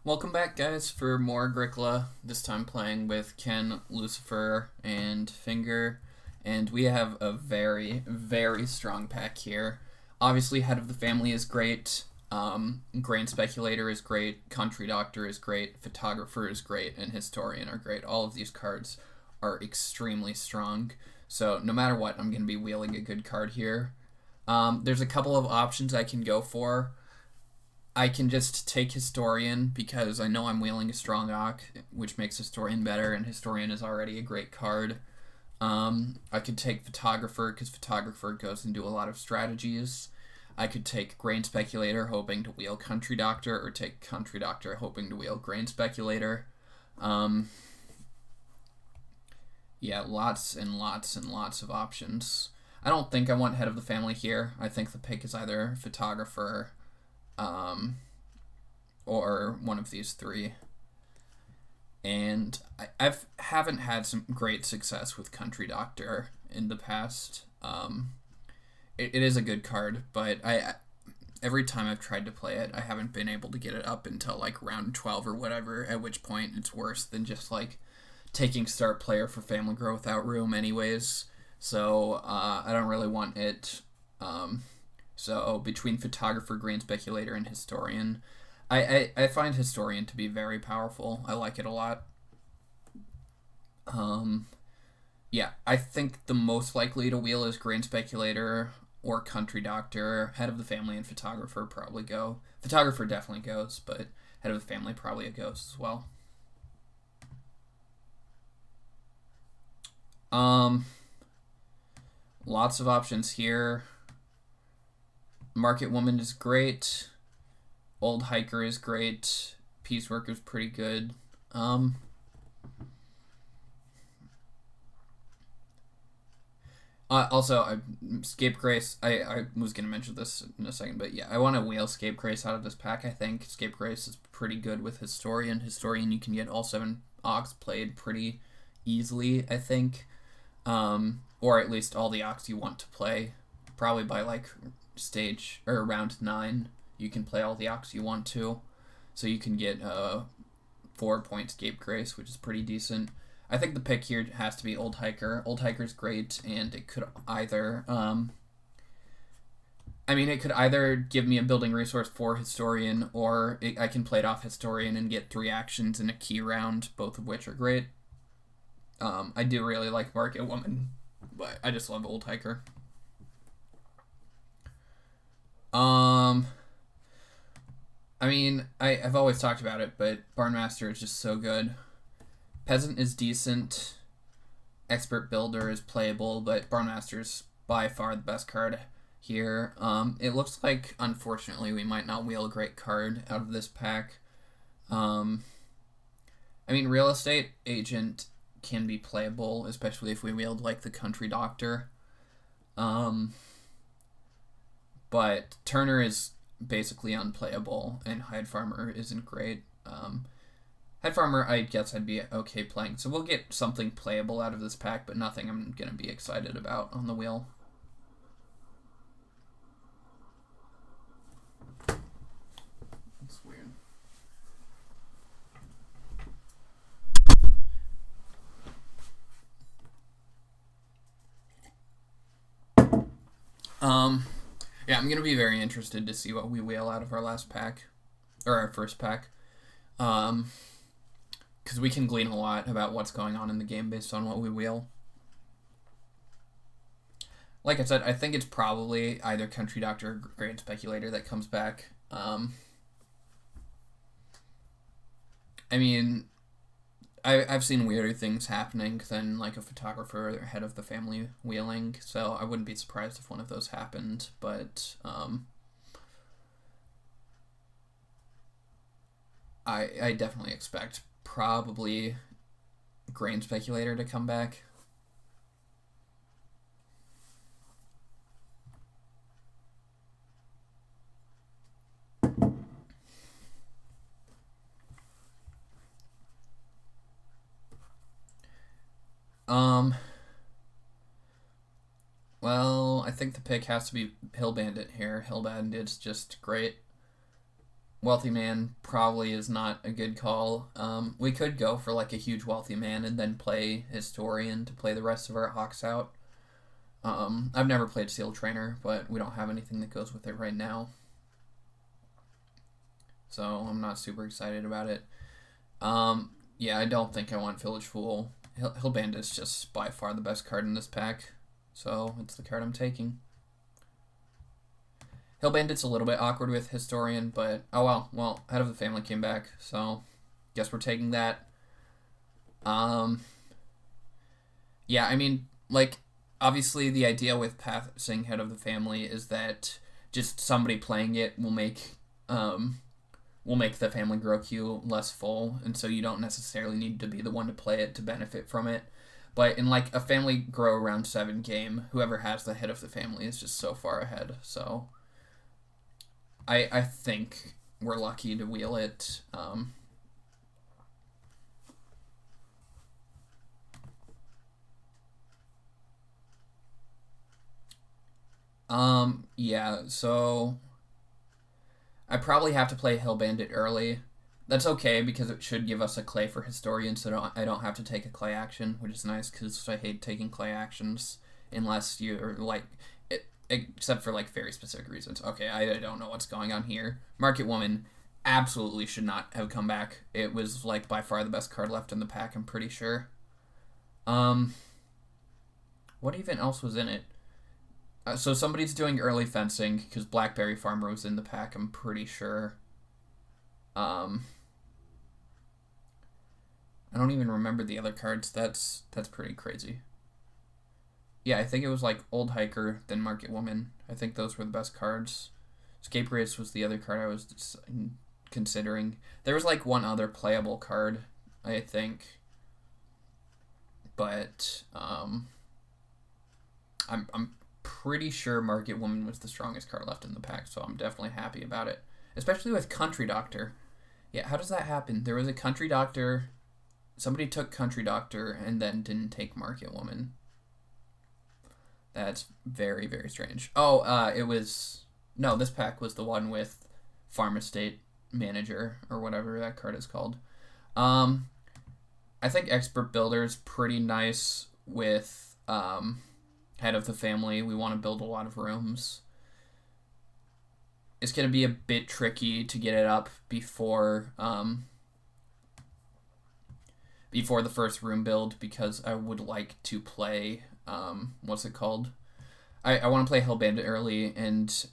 Welcome back, guys, for more Agricola. This time playing with Ken, Lucifer, and Finger. And we have a very, very strong pack here. Obviously, Head of the Family is great. Grain Speculator is great. Country Doctor is great. Photographer is great. And Historian are great. All of these cards are extremely strong. So no matter what, I'm going to be wheeling a good card here. There's a couple of options I can go for. I can just take Historian because I know I'm wheeling a strong Ock, which makes Historian better, and Historian is already a great card. I could take Photographer because Photographer goes into a lot of strategies. I could take Grain Speculator hoping to wheel Country Doctor, or take Country Doctor hoping to wheel Grain Speculator. Yeah, lots and lots and lots of options. I don't think I want Head of the Family here. I think the pick is either Photographer, or one of these three. And I haven't had some great success with Country Doctor in the past. It is a good card, but every time I've tried to play it, I haven't been able to get it up until like round 12 or whatever, at which point it's worse than just like taking start player for Family Grow without room anyways. So I don't really want it. So between Photographer, Grain Speculator, and Historian, I find Historian to be very powerful. I like it a lot. Yeah, I think the most likely to wheel is Grain Speculator or Country Doctor. Head of the Family and Photographer probably go. Photographer definitely goes, but Head of the Family probably goes as well. Lots of options here. Market Woman is great. Old Hiker is great. Peace Worker is pretty good. Also, Scapegrace, I was going to mention this in a second, but yeah, I want to wheel Scapegrace out of this pack, I think. Scapegrace is pretty good with Historian. Historian, you can get all 7 Ox played pretty easily, I think. Or at least all the Ox you want to play. Probably by, like, stage, or round 9, you can play all the Ox you want to. So you can get 4-point Scapegrace, which is pretty decent. I think the pick here has to be Old Hiker. Old Hiker's great, and it could either... it could either give me a building resource for Historian, or I can play it off Historian and get 3 actions in a key round, both of which are great. I do really like Market Woman, but I just love Old Hiker. I've always talked about it, but Barnmaster is just so good. Peasant is decent. Expert Builder is playable, but Barnmaster is by far the best card here. It looks like, unfortunately, we might not wheel a great card out of this pack. Real Estate Agent can be playable, especially if we wheeled, like, the Country Doctor. But Turner is basically unplayable, and Hide Farmer isn't great. Head Farmer, I guess I'd be okay playing. So we'll get something playable out of this pack, but nothing I'm going to be excited about on the wheel. That's weird. Yeah, I'm going to be very interested to see what we wheel out of our last pack, or our first pack. Because we can glean a lot about what's going on in the game based on what we wheel. Like I said, I think it's probably either Country Doctor or Grain Speculator that comes back. I've seen weirder things happening than like a Photographer or Head of the Family wheeling, so I wouldn't be surprised if one of those happened, but I definitely expect probably Grain Speculator to come back. Well, I think the pick has to be Hill Bandit here. Hill Bandit's just great. wealthy man probably is not a good call. We could go for like a huge wealthy man and then play historian to play the rest of our hawks out. I've never played Seal Trainer, but we don't have anything that goes with it right now. So I'm not super excited about it. Yeah, I don't think I want Village Fool. Hill Bandit's just by far the best card in this pack, so it's the card I'm taking. Hill Bandit's a little bit awkward with Historian, but oh well. Well, Head of the Family came back, so guess we're taking that. Yeah, I mean, like, obviously the idea with passing Head of the Family is that just somebody playing it will make the family grow queue less full, and so you don't necessarily need to be the one to play it to benefit from it. But in like a family grow around 7 game, whoever has the Head of the Family is just so far ahead. So I think we're lucky to wheel it. Yeah, so I probably have to play Hill Bandit early. That's okay because it should give us a clay for Historian, so I don't have to take a clay action, which is nice because I hate taking clay actions unless you're like, except for like very specific reasons. Okay, I don't know what's going on here. Market Woman absolutely should not have come back. It was like by far the best card left in the pack, I'm pretty sure. What even else was in it? So somebody's doing early fencing because Blackberry Farmer was in the pack, I'm pretty sure. I don't even remember the other cards. That's pretty crazy. Yeah, I think it was like Old Hiker, then Market Woman. I think those were the best cards. Escape Race was the other card I was considering. There was like one other playable card, I think. But I'm pretty sure Market Woman was the strongest card left in the pack, so I'm definitely happy about it. Especially with Country Doctor. Yeah, how does that happen? There was a Country Doctor. Somebody took Country Doctor and then didn't take Market Woman. That's very, very strange. Oh, it was... No, this pack was the one with Farm Estate Manager, or whatever that card is called. I think Expert Builder is pretty nice with Head of the Family. We want to build a lot of rooms. It's going to be a bit tricky to get it up before the first room build because I would like to play... what's it called? I want to play Hill Bandit early, and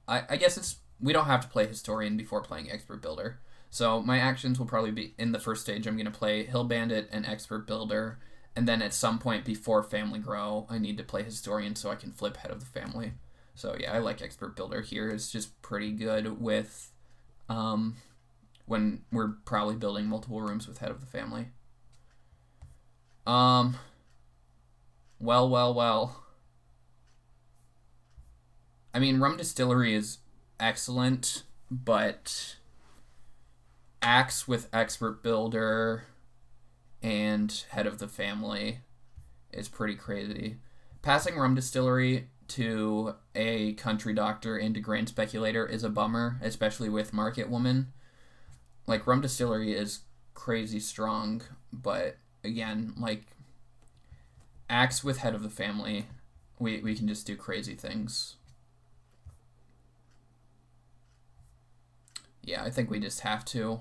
I guess we don't have to play Historian before playing Expert Builder. So my actions will probably be in the first stage. I'm going to play Hill Bandit and Expert Builder, and then at some point before Family Grow, I need to play Historian so I can flip Head of the Family. So yeah, I like Expert Builder here. It's just pretty good with when we're probably building multiple rooms with Head of the Family. Well. I mean, Rum Distillery is excellent, but Axe with Expert Builder and Head of the Family is pretty crazy. Passing Rum Distillery to a Country Doctor into Grain Speculator is a bummer, especially with Market Woman. Like, Rum Distillery is crazy strong, but again, like, Axe with Head of the Family, we can just do crazy things. Yeah, I think we just have to.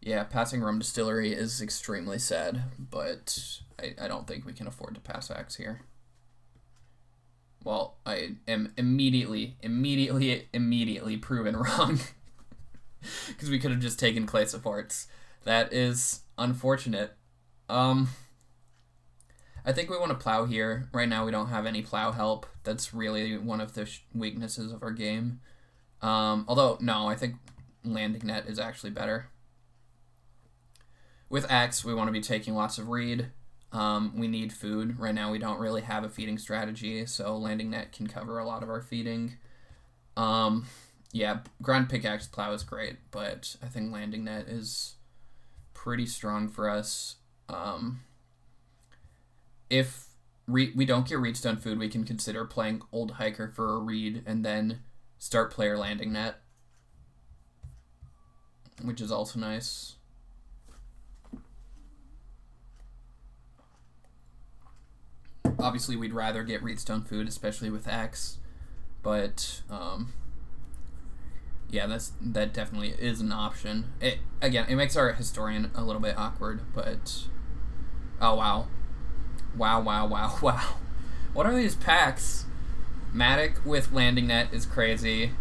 Yeah, passing Rum Distillery is extremely sad, but I don't think we can afford to pass Axe here. Well, I am immediately proven wrong. Because we could have just taken Clay Supports. That is unfortunate. I think we want to plow here. Right now we don't have any plow help. That's really one of the weaknesses of our game. Although, no, I think landing net is actually better. With Axe, we want to be taking lots of reed. We need food. Right now we don't really have a feeding strategy, so landing net can cover a lot of our feeding. Yeah, ground pickaxe plow is great, but I think landing net is pretty strong for us. If we don't get reedstone food, we can consider playing Old Hiker for a reed and then start player landing net. which is also nice. Obviously, we'd rather get Reedstone food, especially with X, but yeah, that definitely is an option. It makes our historian a little bit awkward, but oh wow, wow. What are these packs? Matic with landing net is crazy.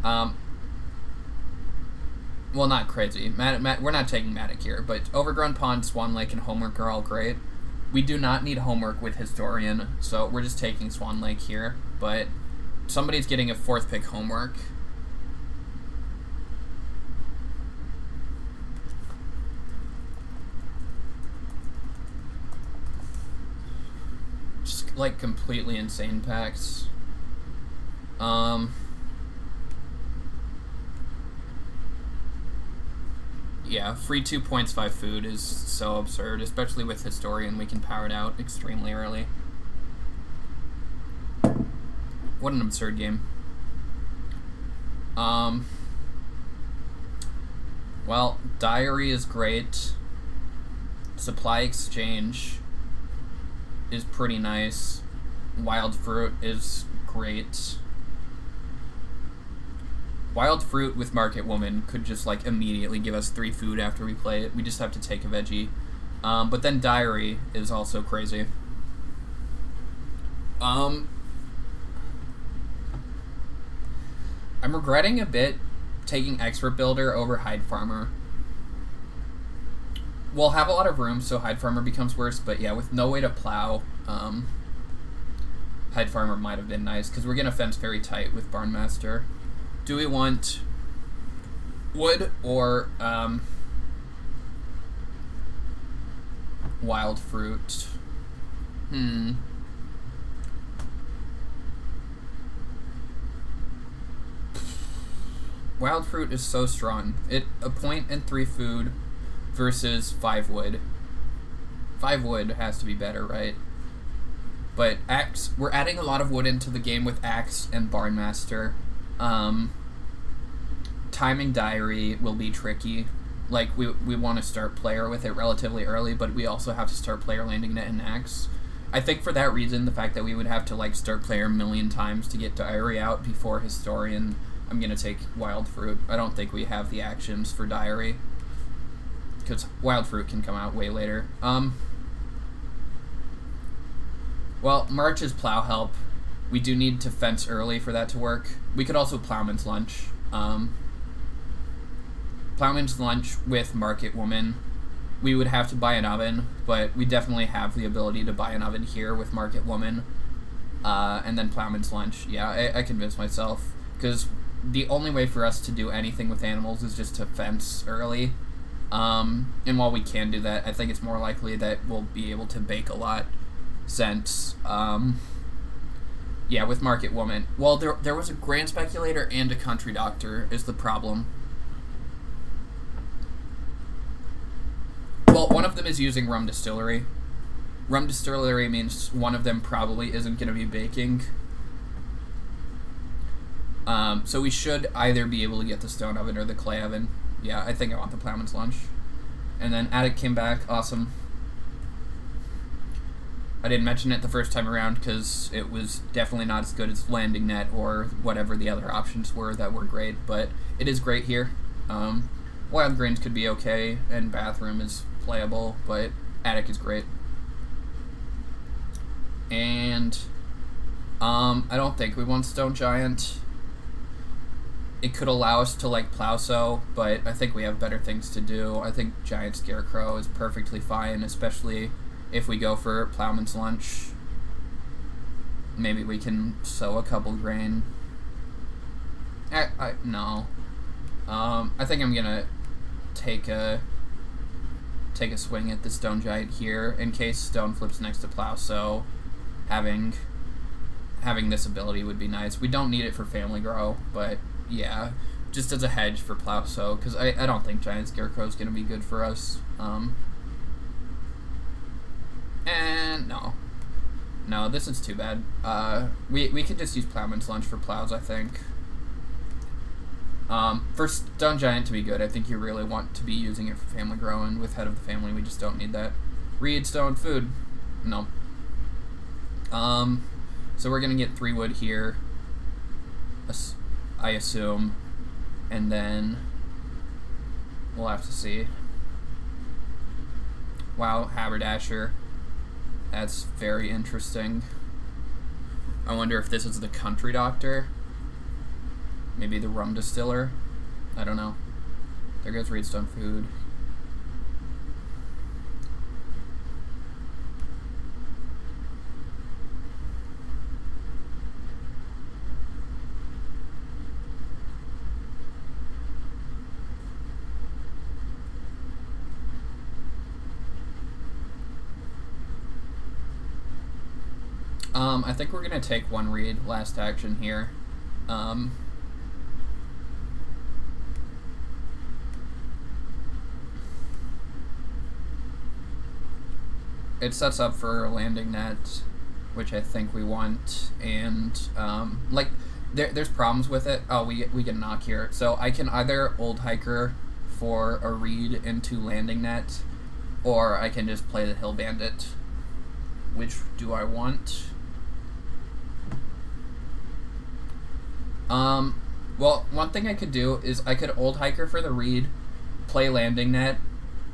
Well, not crazy. We're not taking Matic here, but Overgrown Pond, Swan Lake, and Homework are all great. We do not need Homework with Historian, so we're just taking Swan Lake here. But somebody's getting a 4th pick Homework. Just like completely insane packs. Yeah, free 2 points, 5 food is so absurd, especially with Historian. We can power it out extremely early. What an absurd game. Well, Diary is great. Supply Exchange is pretty nice. Wild Fruit is great. Wild Fruit with Market Woman could just like immediately give us 3 food after we play it. We just have to take a veggie. But then Diary is also crazy. I'm regretting a bit taking Expert Builder over Hide Farmer. We'll have a lot of room, so Hide Farmer becomes worse, but yeah, with no way to plow, Hide Farmer might have been nice, because we're going to fence very tight with Barnmaster. Do we want wood or wild fruit? Wild fruit is so strong. A point and 3 food versus 5 wood. 5 wood has to be better, right? But Axe, we're adding a lot of wood into the game with Axe and Barnmaster. Timing Diary will be tricky. Like, we want to start player with it relatively early, but we also have to start player landing net and Axe. I think for that reason, the fact that we would have to like start player a million times to get Diary out before Historian, I'm going to take Wild Fruit. I don't think we have the actions for Diary, because Wild Fruit can come out way later. Well, March is Plow Help. We do need to fence early for that to work. We could also Plowman's Lunch. Plowman's Lunch with Market Woman. We would have to buy an oven, but we definitely have the ability to buy an oven here with Market Woman. And then Plowman's Lunch. Yeah, I convinced myself, because the only way for us to do anything with animals is just to fence early. And while we can do that, I think it's more likely that we'll be able to bake a lot, since, yeah, with Market Woman. Well, there was a Grand Speculator and a Country Doctor is the problem. Well, one of them is using Rum Distillery. Rum Distillery means one of them probably isn't going to be baking. So we should either be able to get the stone oven or the clay oven. Yeah, I think I want the Plowman's Lunch. And then Attic came back. Awesome. I didn't mention it the first time around because it was definitely not as good as Landing Net or whatever the other options were that were great, but it is great here. Wild Greens could be okay, and Bathroom is playable, but Attic is great. And I don't think we want Stone Giant. It could allow us to like Plowsow, but I think we have better things to do. I think Giant Scarecrow is perfectly fine, especially if we go for Plowman's Lunch. Maybe we can sow a couple grain. No. I think I'm gonna take a swing at the Stone Giant here in case Stone flips next to Plow, so having this ability would be nice. We don't need it for Family Grow, but yeah, just as a hedge for Plow, so because I don't think Giant Scarecrow is gonna be good for us. And no, this is too bad. We could just use Plowman's Lunch for plows, I think. For Stone Giant to be good, I think you really want to be using it for family grow, and with Head of the Family, we just don't need that. Reed, stone, food. No. So we're going to get 3 wood here, I assume, and then we'll have to see. Wow, Haberdasher. That's very interesting. I wonder if this is the country doctor. Maybe the rum distiller. I don't know. There goes Reedstone food. I think we're gonna take 1 read last action here. It sets up for a landing net, which I think we want, and like there's problems with it. Oh, we get a knock here, so I can either Old Hiker for a read into landing net, or I can just play the Hill Bandit. Which do I want? Well, one thing I could do is I could Old Hiker for the read, play landing net,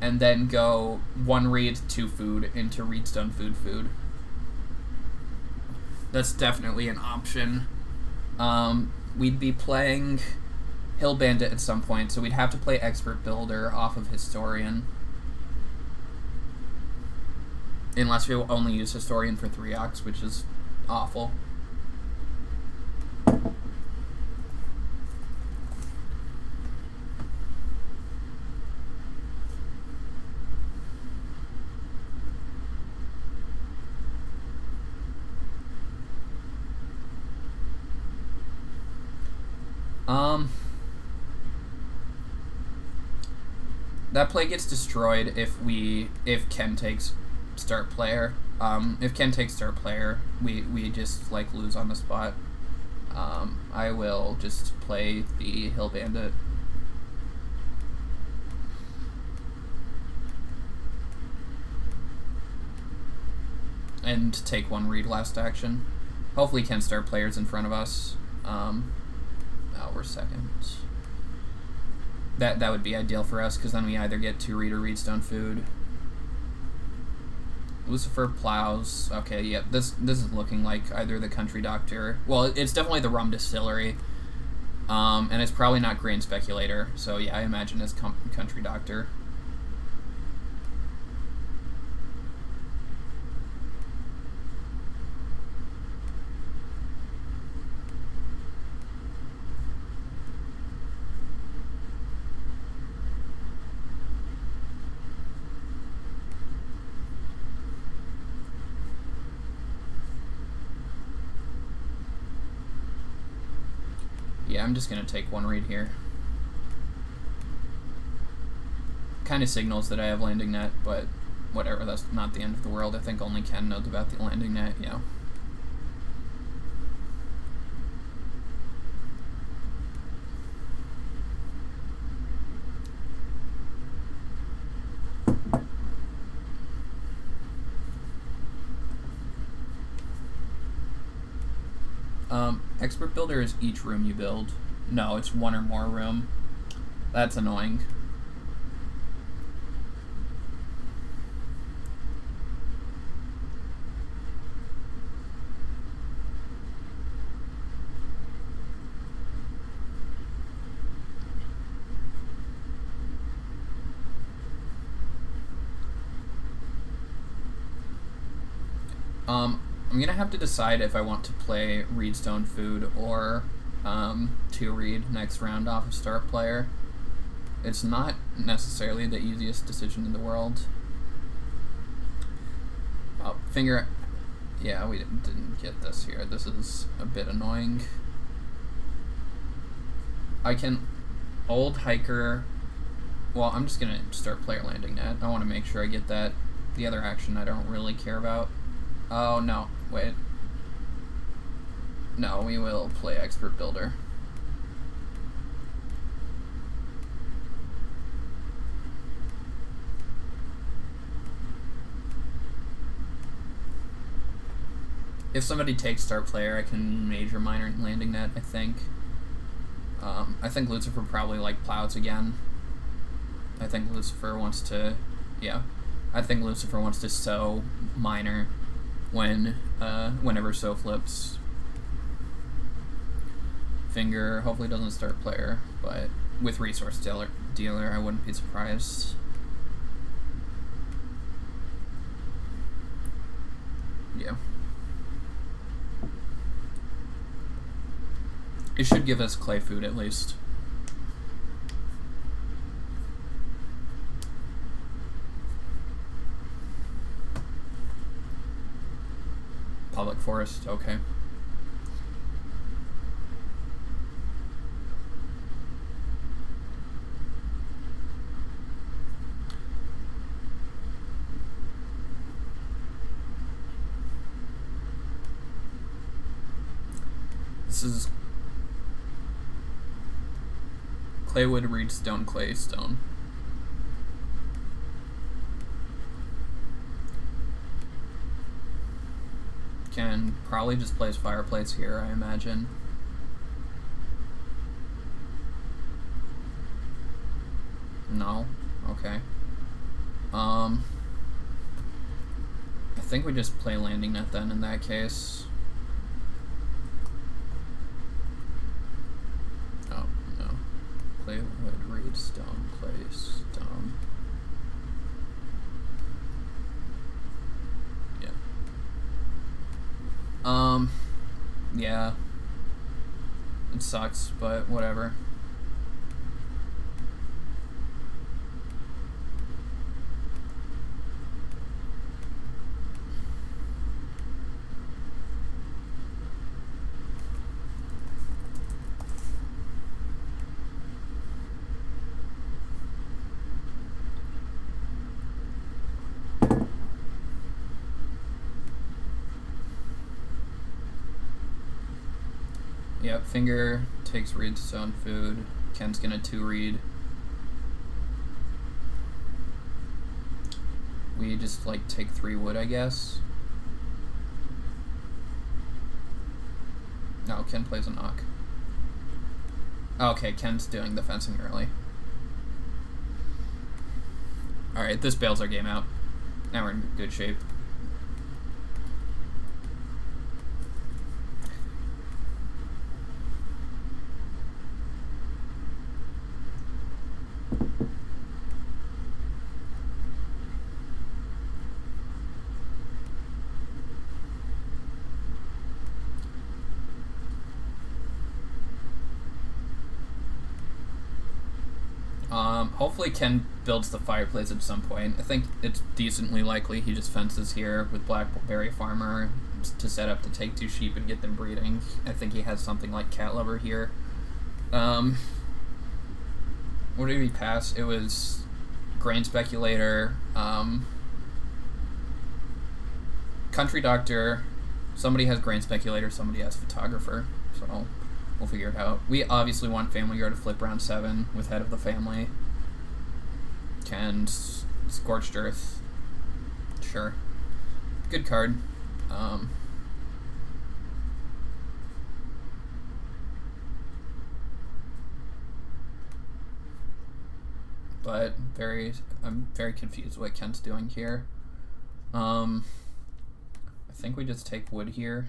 and then go 1 read, 2 food into Reedstone food. That's definitely an option. We'd be playing Hill Bandit at some point, so we'd have to play Expert Builder off of Historian. Unless we will only use Historian for 3 ox, which is awful. That play gets destroyed if Ken takes start player. If Ken takes start player, we just like lose on the spot. I will just play the Hill Bandit. And take 1 read last action. Hopefully Ken start players in front of us. Oh, we're second. That would be ideal for us, because then we either get 2 read or Reedstone food. Lucifer plows. Okay, yeah, this is looking like either the country doctor. Well, it's definitely the rum distillery. And it's probably not grain speculator. So yeah, I imagine it's country doctor. Yeah, I'm just going to take 1 read here. Kind of signals that I have landing net, but whatever, that's not the end of the world. I think only Ken knows about the landing net, yeah. Expert Builder is each room you build. No, it's 1 or more room. That's annoying. I'm gonna have to decide if I want to play Reedstone food or 2 read next round off of start player. It's not necessarily the easiest decision in the world. Oh, finger. Yeah, we didn't get this here. This is a bit annoying. I can Old Hiker. Well, I'm just gonna start player landing net. I want to make sure I get that. The other action I don't really care about. Oh, no. Wait. No, we will play Expert Builder. If somebody takes start player, I can major minor landing net, I think. I think Lucifer probably like plows again. I think Lucifer wants to, yeah. I think Lucifer wants to sow minor whenever so flips. Finger hopefully doesn't start player, but with resource dealer I wouldn't be surprised. Yeah. It should give us clay food at least. Public forest, okay. This is claywood, reed stone, clay stone. Can probably just place fireplace here, I imagine. No? Okay. I think we just play landing net then in that case. Oh, no. Clay, wood, reed, stone, clay, stone. Yeah. Yeah. It sucks, but whatever. Yep, finger takes reed stone food. Ken's gonna 2-reed. We just like take 3 wood, I guess. No, Ken plays a knock. Okay, Ken's doing the fencing early. Alright, this bails our game out. Now we're in good shape. Hopefully Ken builds the fireplace at some point. I think it's decently likely he just fences here with Blackberry Farmer to set up to take 2 sheep and get them breeding. I think he has something like Cat Lover here. What did he pass? It was Grain Speculator, Country Doctor, somebody has Grain Speculator, somebody has Photographer, so we'll figure it out. We obviously want Family Guard to flip round 7 with Head of the Family. And Scorched Earth. Sure. Good card. But I'm very confused what Ken's doing here. I think we just take wood here.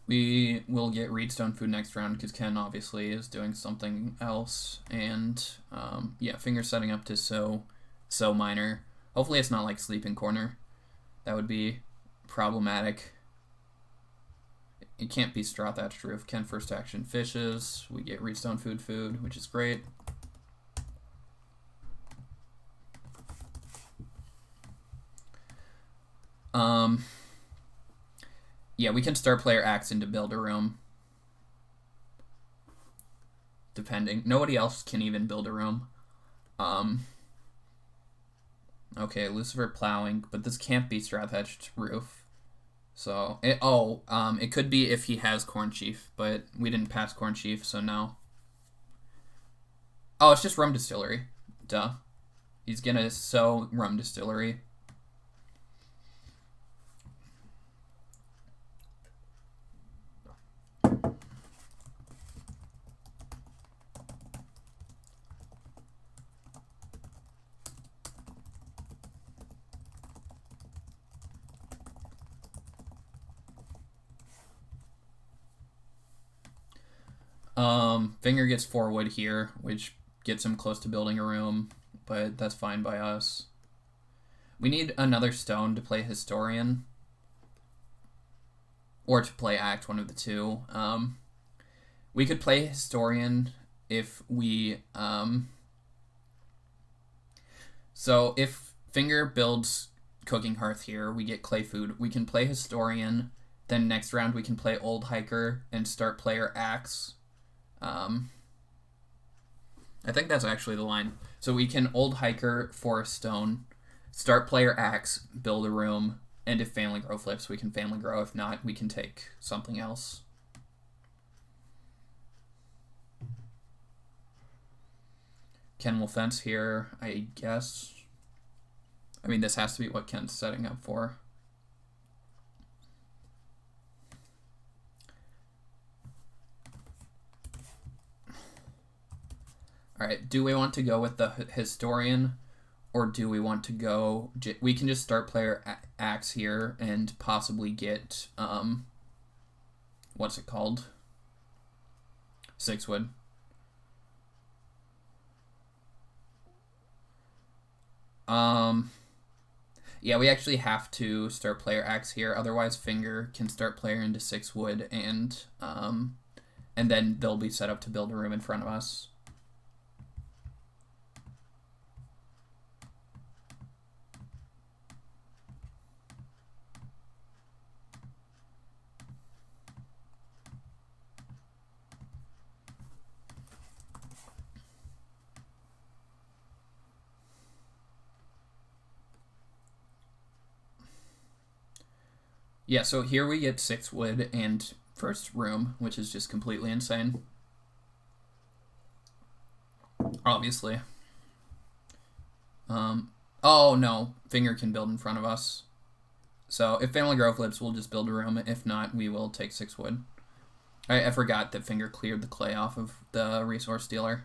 We will get Reedstone food next round because Ken obviously is doing something else. And yeah, finger setting up to sow minor. Hopefully it's not like Sleeping Corner. That would be problematic. It can't be Straw Thatched Roof. Ken first action fishes. We get Reedstone food, which is great. Yeah, we can start player acts into build a room. Depending. Nobody else can even build a room. Okay, Lucifer plowing, but this can't be Straw Thatched Roof. So, it could be if he has Corn Chief, but we didn't pass Corn Chief, so no. Oh, it's just rum distillery. Duh. He's gonna sow rum distillery. Finger gets 4 wood here, which gets him close to building a room, but that's fine by us. We need another stone to play Historian. Or to play Act, one of the two. We could play Historian if we... So if Finger builds Cooking Hearth here, we get clay food. We can play Historian. Then next round we can play Old Hiker and start player Axe. I think that's actually the line. So we can Old Hiker, Forest Stone, start player Axe, build a room, and if Family Grow flips, we can Family Grow. If not, we can take something else. Ken will fence here, I guess. I mean, this has to be what Ken's setting up for. Alright, do we want to go with the Historian, or do we want to go... We can just start player Axe here and possibly get, what's it called? 6 wood. Yeah, we actually have to start player Axe here, otherwise Finger can start player into 6 wood, and then they'll be set up to build a room in front of us. Yeah, so here we get 6 wood and first room, which is just completely insane. Obviously. Oh no, Finger can build in front of us. So if Family Grow flips, we'll just build a room. If not, we will take 6 wood. I forgot that Finger cleared the clay off of the resource dealer.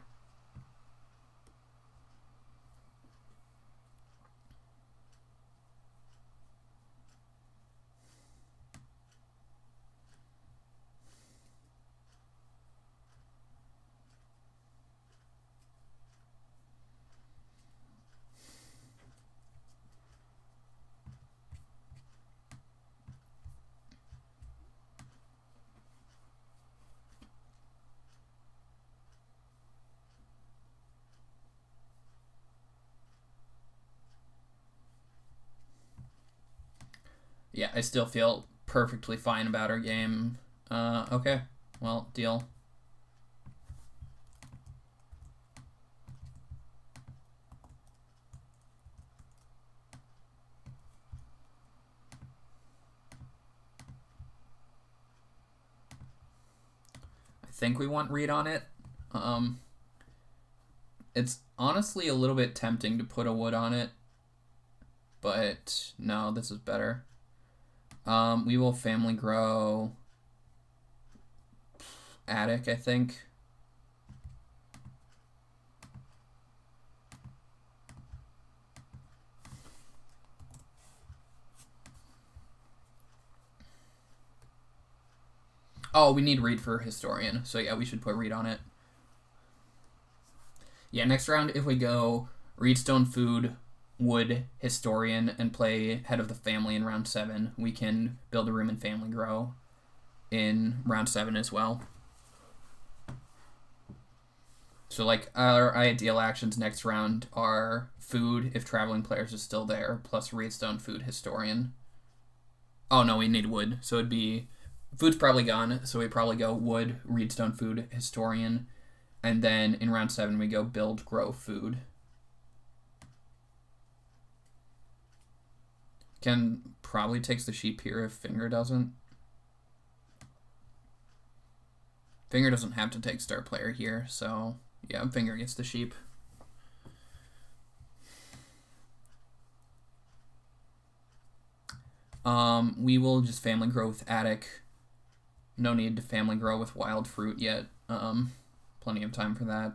Yeah, I still feel perfectly fine about our game. Okay, well, deal. I think we want read on it. It's honestly a little bit tempting to put a wood on it, but no, this is better. We will Family Grow Attic, I think. Oh, we need read for Historian, so yeah, we should put read on it. Yeah, next round, if we go read, stone, food, wood, Historian, and play Head of the Family in round 7, we can build a room and Family Grow in round 7 as well. So, like, our ideal actions next round are food, if traveling players are still there, plus read, stone, food, Historian. Oh, no, we need wood, so it'd be... Food's probably gone, so we probably go wood, read, stone, food, Historian, and then in round 7 we go build, grow, food. Ken probably takes the sheep here if Finger doesn't. Finger doesn't have to take star player here, so Yeah, finger gets the sheep. We will just family grow with attic. No need to family grow with wild fruit yet. Plenty of time for that.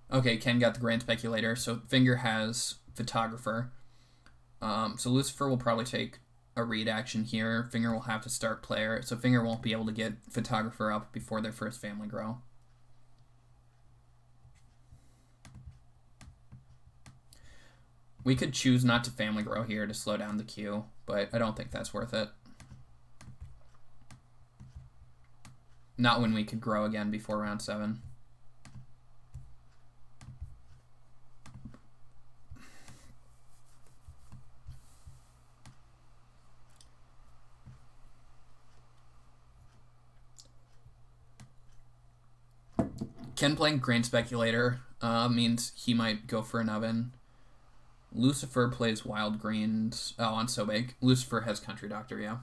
Okay, Ken got the Grand Speculator, so Finger has Photographer. So Lucifer will probably take a read action here. Finger will have to start player, so Finger won't be able to get Photographer up before their first family grow. We could choose not to family grow here to slow down the queue, but I don't think that's worth it. Not when we could grow again before round 7. Ken playing Grand Speculator means he might go for an oven. Lucifer plays Wild Greens. Oh, on Sobek. Lucifer has Country Doctor, yeah.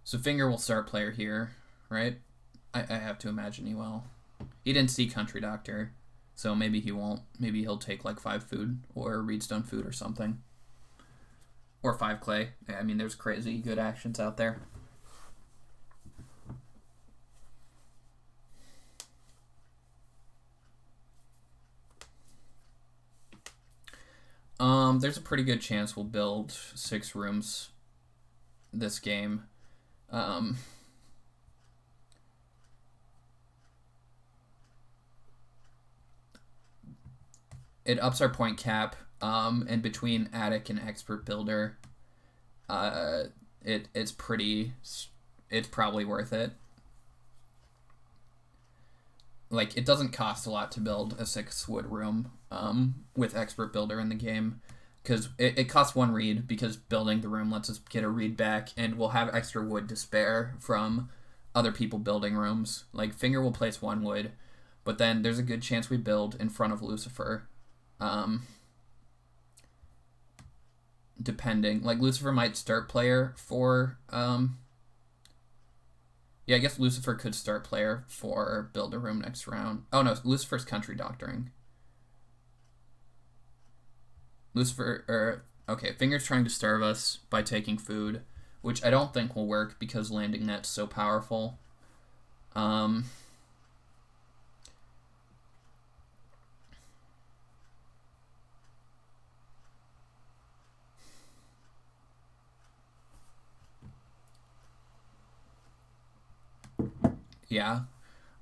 So Finger will start player here, right? I have to imagine he will. He didn't see Country Doctor, so maybe he won't. Maybe he'll take like 5 food or Reedstone food or something. Or 5 clay. I mean, there's crazy good actions out there. There's a pretty good chance we'll build 6 rooms this game. It ups our point cap, and between Attic and Expert Builder, it's probably worth it. Like, it doesn't cost a lot to build a 6 wood room with Expert Builder in the game, because it costs 1 reed, because building the room lets us get a reed back, and we'll have extra wood to spare from other people building rooms. Like, Finger will place 1 wood, but then there's a good chance we build in front of Lucifer. Depending. Like, Lucifer might start player for... Yeah, I guess Lucifer could start player for build a room next round. Oh no, Lucifer's Country Doctoring. Okay, Finger's trying to starve us by taking food, which I don't think will work because landing net's so powerful. Yeah.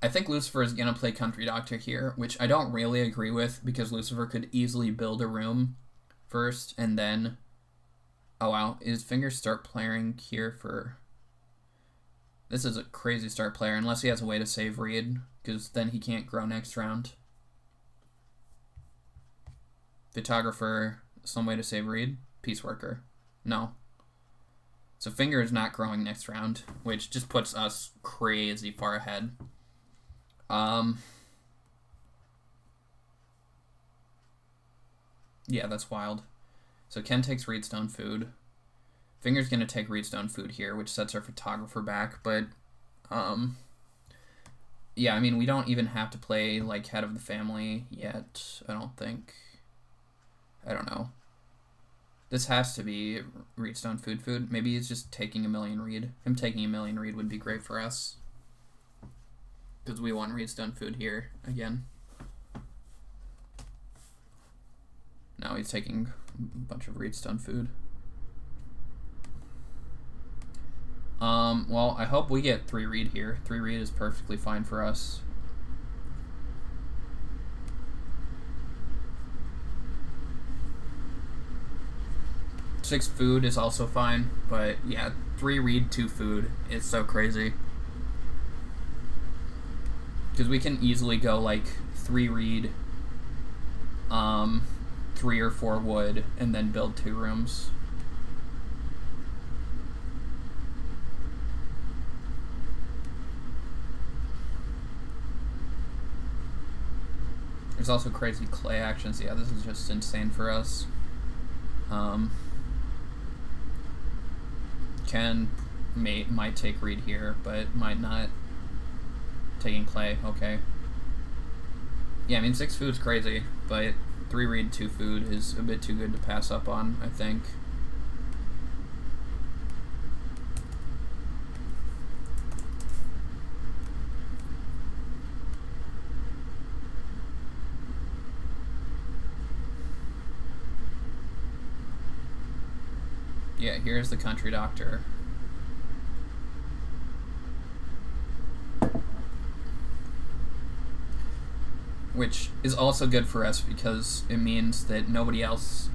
I think Lucifer is going to play Country Doctor here, which I don't really agree with, because Lucifer could easily build a room first, and then... Oh, wow. Is Finger start playing here for... This is a crazy start player, unless he has a way to save Reed, because then he can't grow next round. Photographer, some way to save Reed? Peace Worker. No. So Finger is not growing next round, which just puts us crazy far ahead. Yeah, that's wild. So Ken takes Reedstone food. Finger's going to take Reedstone food here, which sets our Photographer back, but... Yeah, I mean, we don't even have to play, like, Head of the Family yet, I don't think. I don't know. This has to be Reedstone food. Maybe he's just taking a million reed. Him taking a million reed would be great for us, because we want Reedstone food here again. Now he's taking a bunch of Reedstone food. Well, I hope we get 3 reed here. 3 reed is perfectly fine for us. Six food is also fine, but yeah, 3 reed, 2 food is so crazy. Because we can easily go like 3 reed, 3 or 4 wood, and then build 2 rooms. There's also crazy clay actions. Yeah, this is just insane for us. Ken might take reed here, but might not. Taking clay, okay. Yeah, I mean, 6 food's crazy, but 3 reed, 2 food is a bit too good to pass up on, I think. Yeah, here's the country doctor. Which is also good for us because it means that nobody else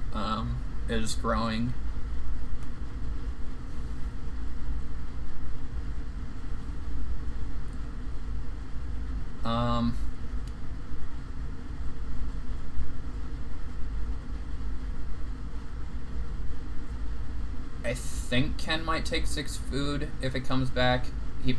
is growing. I think Ken might take 6 food if it comes back,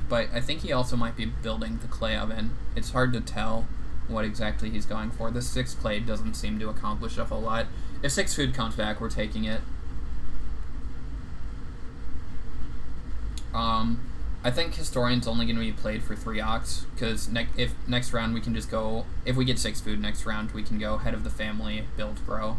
but I think he also might be building the clay oven. It's hard to tell what exactly he's going for. This 6 clay doesn't seem to accomplish a whole lot. If 6 food comes back, we're taking it. I think Historian's only going to be played for 3 ox, because if next round we can just go, if we get 6 food next round, we can go head of the family, build, grow.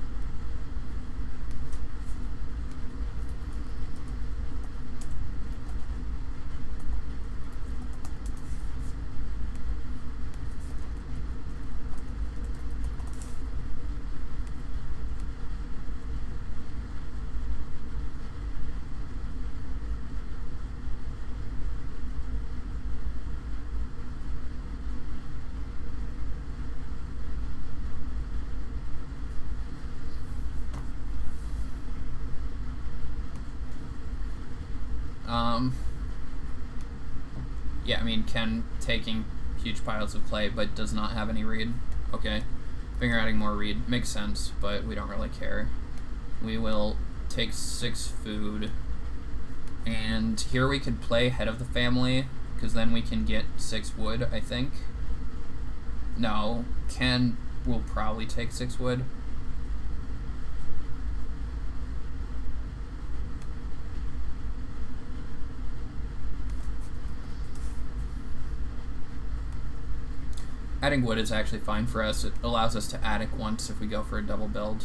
Yeah, I mean, Ken taking huge piles of clay, but does not have any reed. Okay. Finger adding more reed. Makes sense, but we don't really care. We will take 6 food. And here we could play head of the family, because then we can get 6 wood, I think. No, Ken will probably take 6 wood. Adding wood is actually fine for us. It allows us to attic once if we go for a double build.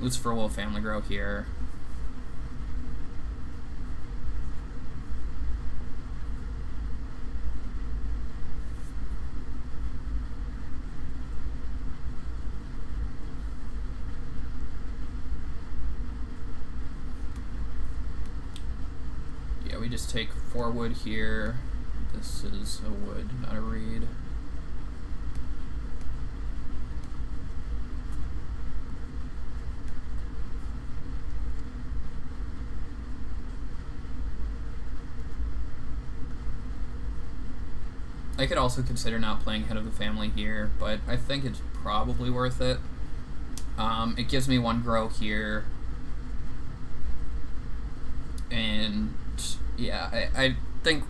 Lucifer will family grow here. Yeah, we just take 4 wood here. This is a wood, not a reed. I could also consider not playing head of the family here, but I think it's probably worth it. It gives me 1 grow here. And yeah, I think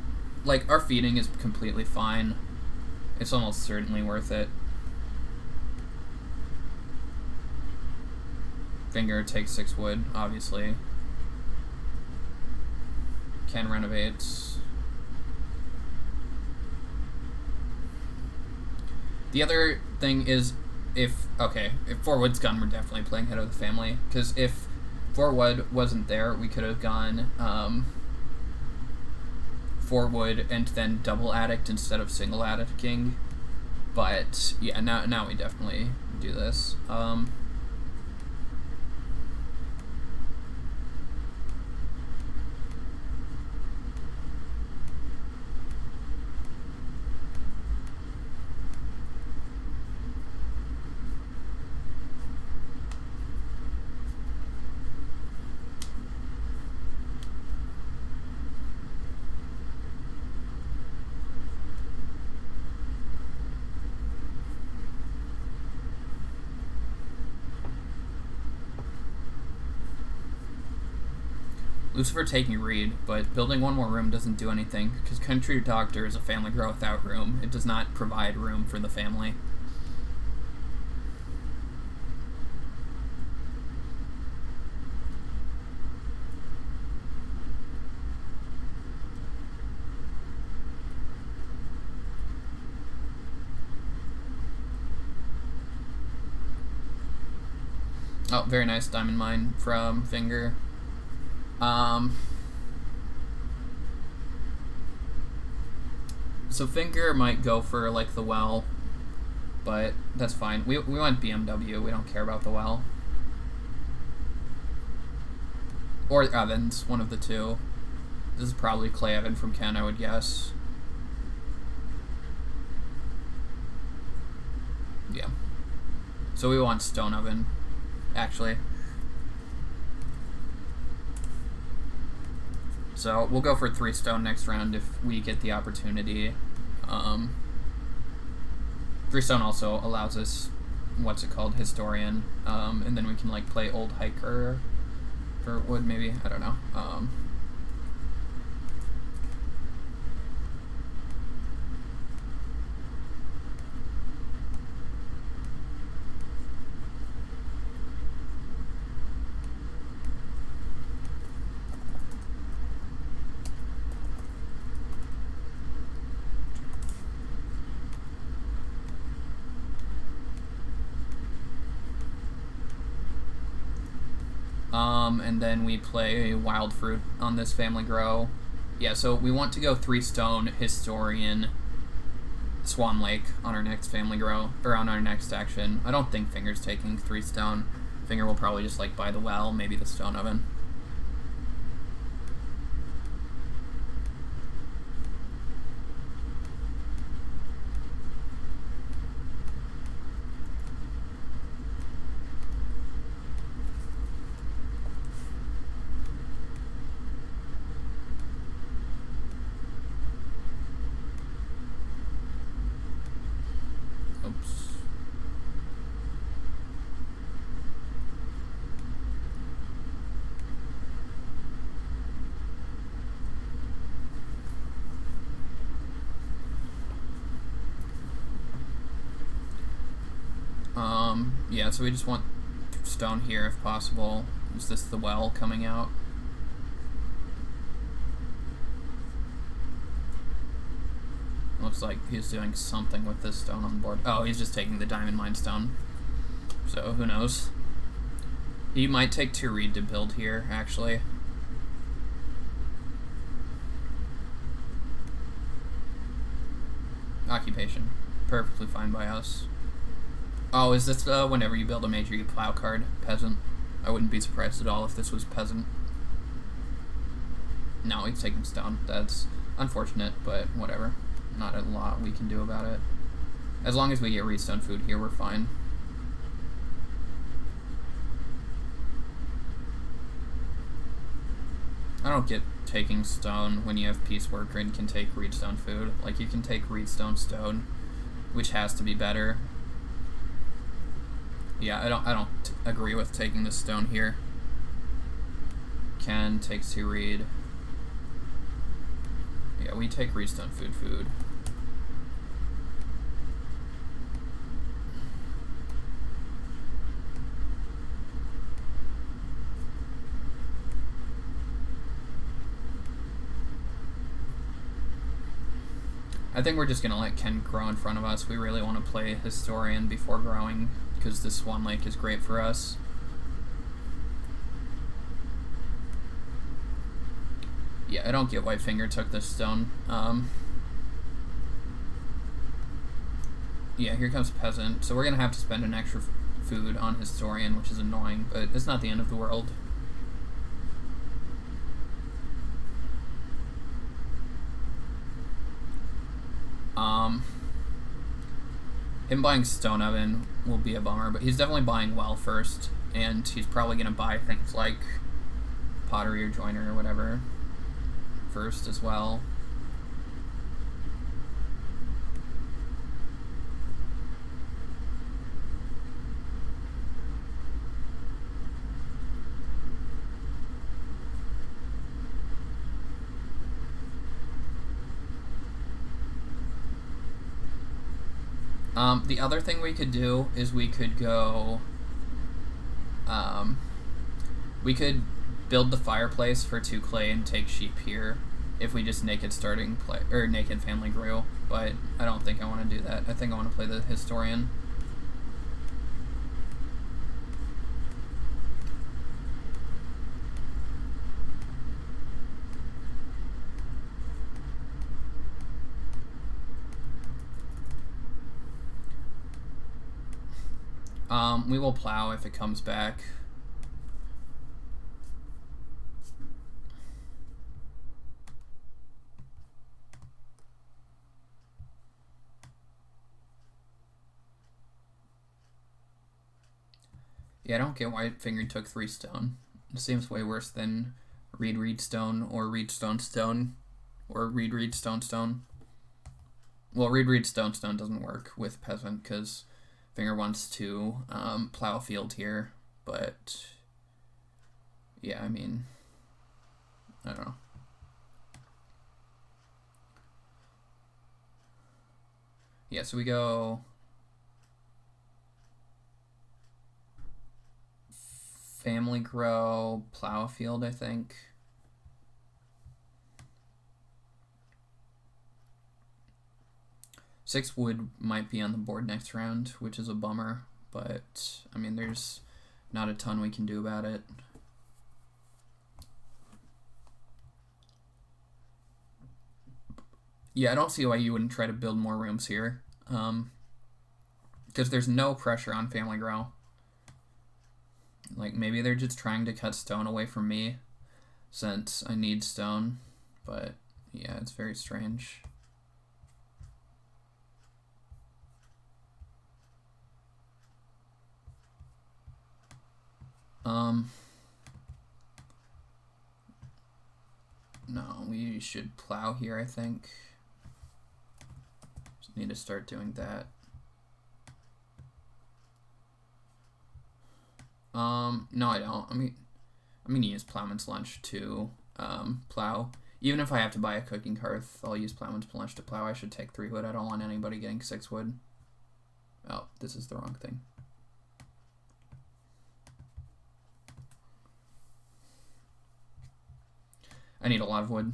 like our feeding is completely fine. It's almost certainly worth it. Finger takes 6 wood, obviously. Ken renovates. The other thing is if 4 wood's gone, we're definitely playing head of the family, because if 4 wood wasn't there, we could have gone 4 wood and then double addict instead of single addicting. But yeah, now we definitely do this. Lucifer taking reed, but building 1 more room doesn't do anything, because Country Doctor is a family grow without room. It does not provide room for the family. Oh, very nice diamond mine from Finger. So Finger might go for like the well, but that's fine. We want BMW. We don't care about the well. Or Evans, one of the two. This is probably Clay Evan from Ken, I would guess. Yeah. So we want Stone Oven, actually. So we'll go for 3 stone next round if we get the opportunity. 3 stone also allows us, what's it called, Historian, and then we can like play Old Hiker for wood maybe, I don't know. And then we play Wild Fruit on this Family Grow. Yeah, so we want to go 3 stone, Historian, Swan Lake on our next Family Grow, or on our next action. I don't think Finger's taking 3 stone. Finger will probably just like buy the well, maybe the Stone Oven. Yeah, so we just want stone here if possible. Is this the well coming out? Looks like he's doing something with this stone on the board. Oh, he's just taking the diamond mine stone. So, who knows? He might take 2 reed to build here, actually. Occupation. Perfectly fine by us. Oh, is this whenever you build a major you plow card? Peasant. I wouldn't be surprised at all if this was peasant. No, he's taking stone. That's unfortunate, but whatever. Not a lot we can do about it. As long as we get redstone food here, we're fine. I don't get taking stone when you have pieceworker and can take redstone food. Like, you can take redstone stone, which has to be better. Yeah, I don't agree with taking the stone here. Ken takes 2 reed. Yeah, we take redstone food. I think we're just gonna let Ken grow in front of us. We really want to play Historian before growing, because this Swan Lake is great for us. Yeah, I don't get why Finger took this stone. Yeah, here comes Peasant. So we're going to have to spend an extra food on Historian, which is annoying, but it's not the end of the world. Him buying Stone Oven will be a bummer, but he's definitely buying well first, and he's probably going to buy things like pottery or joiner or whatever first as well. The other thing we could do is we could go, we could build the fireplace for 2 clay and take sheep here if we just naked starting play, or naked family grew, but I don't think I want to do that. I think I want to play the Historian. We will plow if it comes back. Yeah, I don't get why Finger took 3 stone. It seems way worse than Reed stone or Reed stone stone or Reed stone stone. Well, Reed stone stone doesn't work with peasant because Finger wants to plow a field here, but yeah, I mean, I don't know. Yeah, so we go family grow, plow a field, I think. Six wood might be on the board next round, which is a bummer, but I mean, there's not a ton we can do about it. Yeah, I don't see why you wouldn't try to build more rooms here, because there's no pressure on family grow. Like, maybe they're just trying to cut stone away from me, since I need stone, but yeah, it's very strange. No, we should plow here, I think. Just need to start doing that. No, I don't. I'm gonna use Plowman's Lunch to plow. Even if I have to buy a cooking hearth, I'll use Plowman's Lunch to plow. I should take 3 wood. I don't want anybody getting 6 wood. Oh, this is the wrong thing. I need a lot of wood.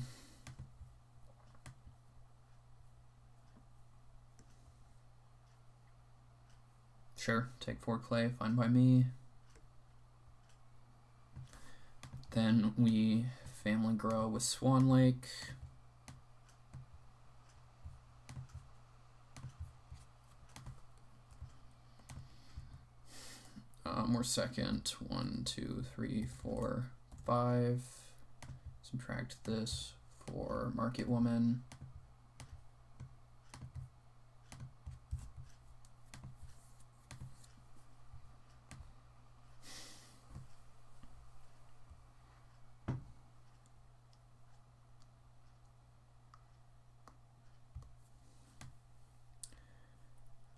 Sure, take 4 clay, fine by me. Then we family grow with Swan Lake. We're second. 1, 2, 3, 4, 5. Subtract this for Market Woman.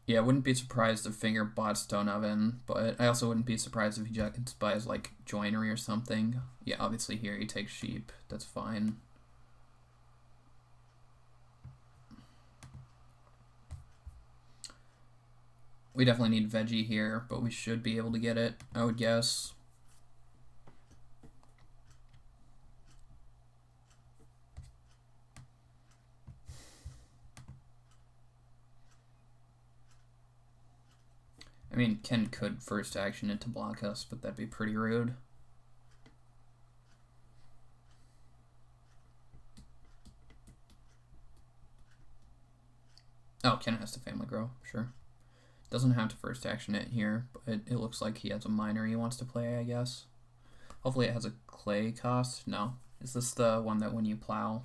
Yeah, I wouldn't be surprised if Finger bought Stone Oven, but I also wouldn't be surprised if he just buys, like, joinery or something. Yeah, obviously here he takes sheep. That's fine. We definitely need veggie here, but we should be able to get it, I would guess. I mean, Ken could first action it to block us, but that'd be pretty rude. Oh, Ken has to family grow, sure. Doesn't have to first action it here, but it looks like he has a miner he wants to play, I guess. Hopefully it has a clay cost. No. Is this the one that when you plow?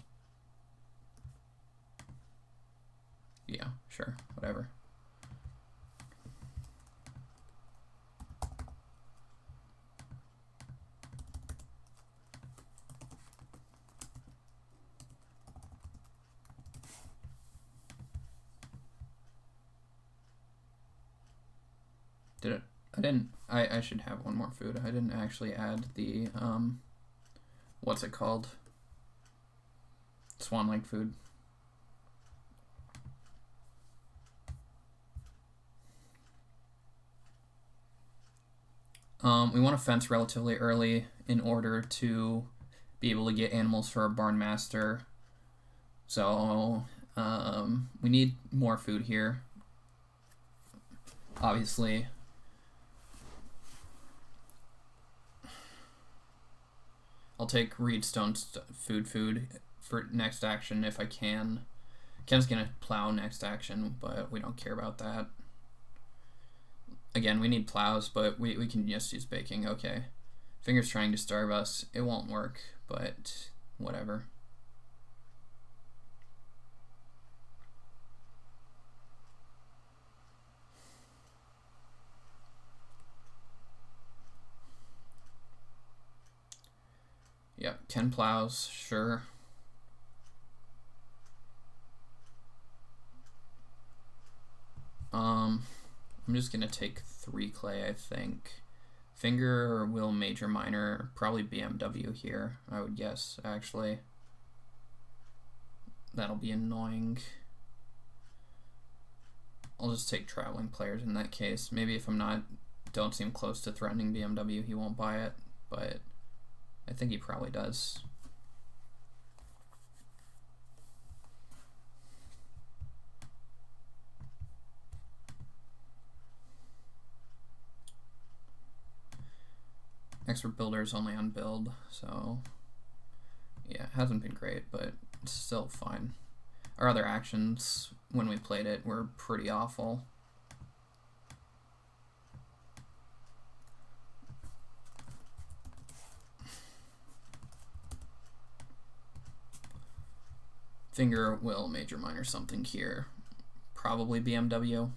Yeah, sure, whatever. Did it? I didn't. I should have one more food. I didn't actually add the what's it called? Swan Lake food. We want to fence relatively early in order to be able to get animals for our barn master. So we need more food here. Obviously. I'll take Reedstone's food for next action if I can. Ken's gonna plow next action, but we don't care about that. Again, we need plows, but we can just use baking. Okay. Finger's trying to starve us. It won't work, but whatever. Yep, 10 plows, sure. I'm just gonna take 3 clay, I think. Finger or will major minor, probably BMW here, I would guess, actually. That'll be annoying. I'll just take traveling players in that case. Maybe if don't seem close to threatening BMW, he won't buy it, but I think he probably does. Expert builder is only on build, so yeah, it hasn't been great, but it's still fine. Our other actions when we played it were pretty awful. Finger will major minor something here. Probably BMW.